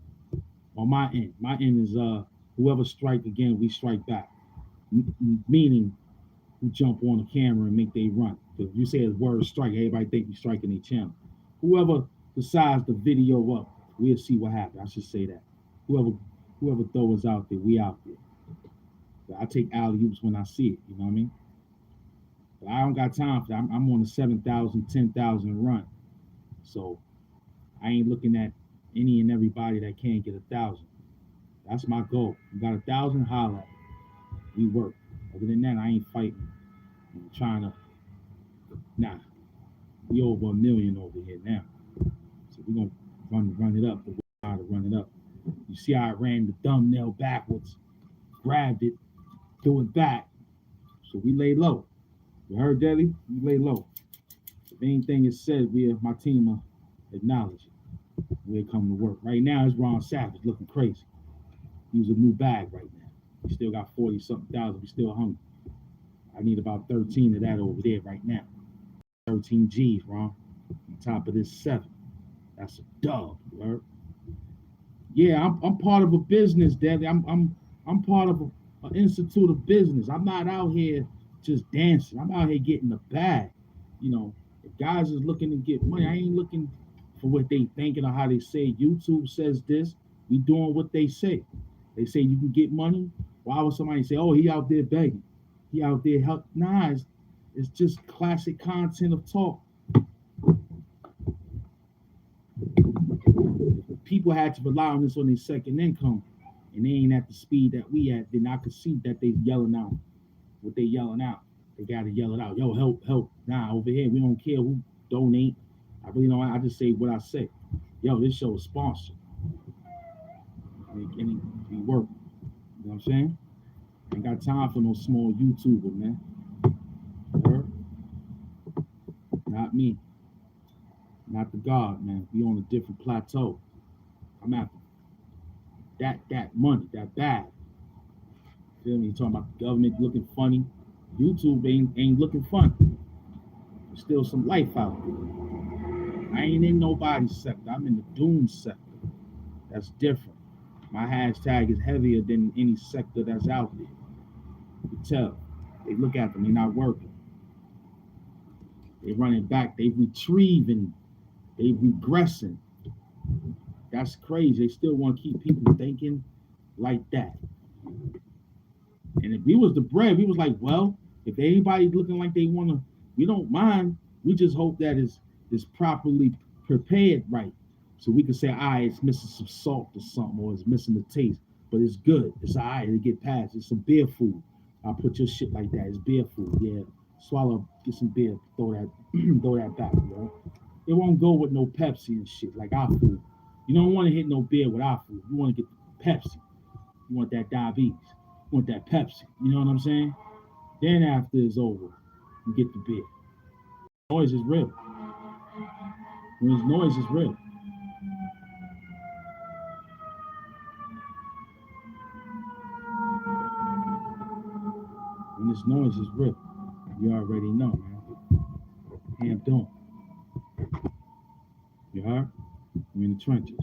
On my end. My end is whoever strike again, we strike back. Meaning who jump on the camera and make they run. Because if you say the word strike, everybody think we striking their channel. Whoever decides the video up, we'll see what happens. I should say that. Whoever throws out there, we out there. I take alley-oops when I see it, you know what I mean? But I don't got time for that. I'm on the 7,000, 10,000 run. So I ain't looking at any and everybody that can't get 1,000. That's my goal. You got 1,000, holla at me. We work. Other than that, I ain't fighting. I'm trying to, nah. We over 1 million over here now. So we're going to run it up. The way how to run it up. You see how I ran the thumbnail backwards, grabbed it, threw it back. So we lay low. You heard, Deli? We lay low. If anything is said, my team will acknowledge it. We're coming to work. Right now, it's Ron Savage looking crazy. He's a new bag right now. We still got 40-something thousand. We still hungry. I need about 13 of that over there right now. 13 G's, Ron. On top of this 7. That's a dub, right? Yeah, I'm part of a business, Daddy. I'm part of an institute of business. I'm not out here just dancing. I'm out here getting the bag. If guys is looking to get money, I ain't looking for what they thinking or how they say. YouTube says this. We doing what they say. They say you can get money. Why would somebody say, oh, he out there begging? He out there help? Nah, it's just classic content of talk. If people had to rely on this on their second income, and they ain't at the speed that we at, then I could see that they yelling out what they yelling out. They gotta yell it out. Yo, help. Nah, over here, we don't care who donate. I really don't. I just say what I say. Yo, this show is sponsored. And it work. You know what I'm saying? Ain't got time for no small YouTuber, man. not me. Not the God, man. We on a different plateau. I'm after that money, that bag. Feel me? You talking about the government looking funny. YouTube ain't looking funny. There's still some life out there. I ain't in nobody's sector. I'm in the doom sector. That's different. My hashtag is heavier than any sector that's out there. You can tell. They look at them, they're not working. They running back, they retrieving, they regressing. That's crazy. They still want to keep people thinking like that. And if we was the bread, we was like, well, if anybody's looking like they wanna, we don't mind. We just hope that is properly prepared right. So we can say, all right, it's missing some salt or something, or it's missing the taste. But it's good. It's all right to get past. It's some beer food. I'll put your shit like that. It's beer food. Yeah. Swallow, get some beer, throw that, throw that back, yo. It won't go with no Pepsi and shit like our food. You don't want to hit no beer with our food. You want to get the Pepsi. You want that diabetes. You want that Pepsi. You know what I'm saying? Then after it's over, you get the beer. Noise is real. When there's noise, is real. When this noise is real, you already know, man. Hamp don't. You heard? We're in the trenches.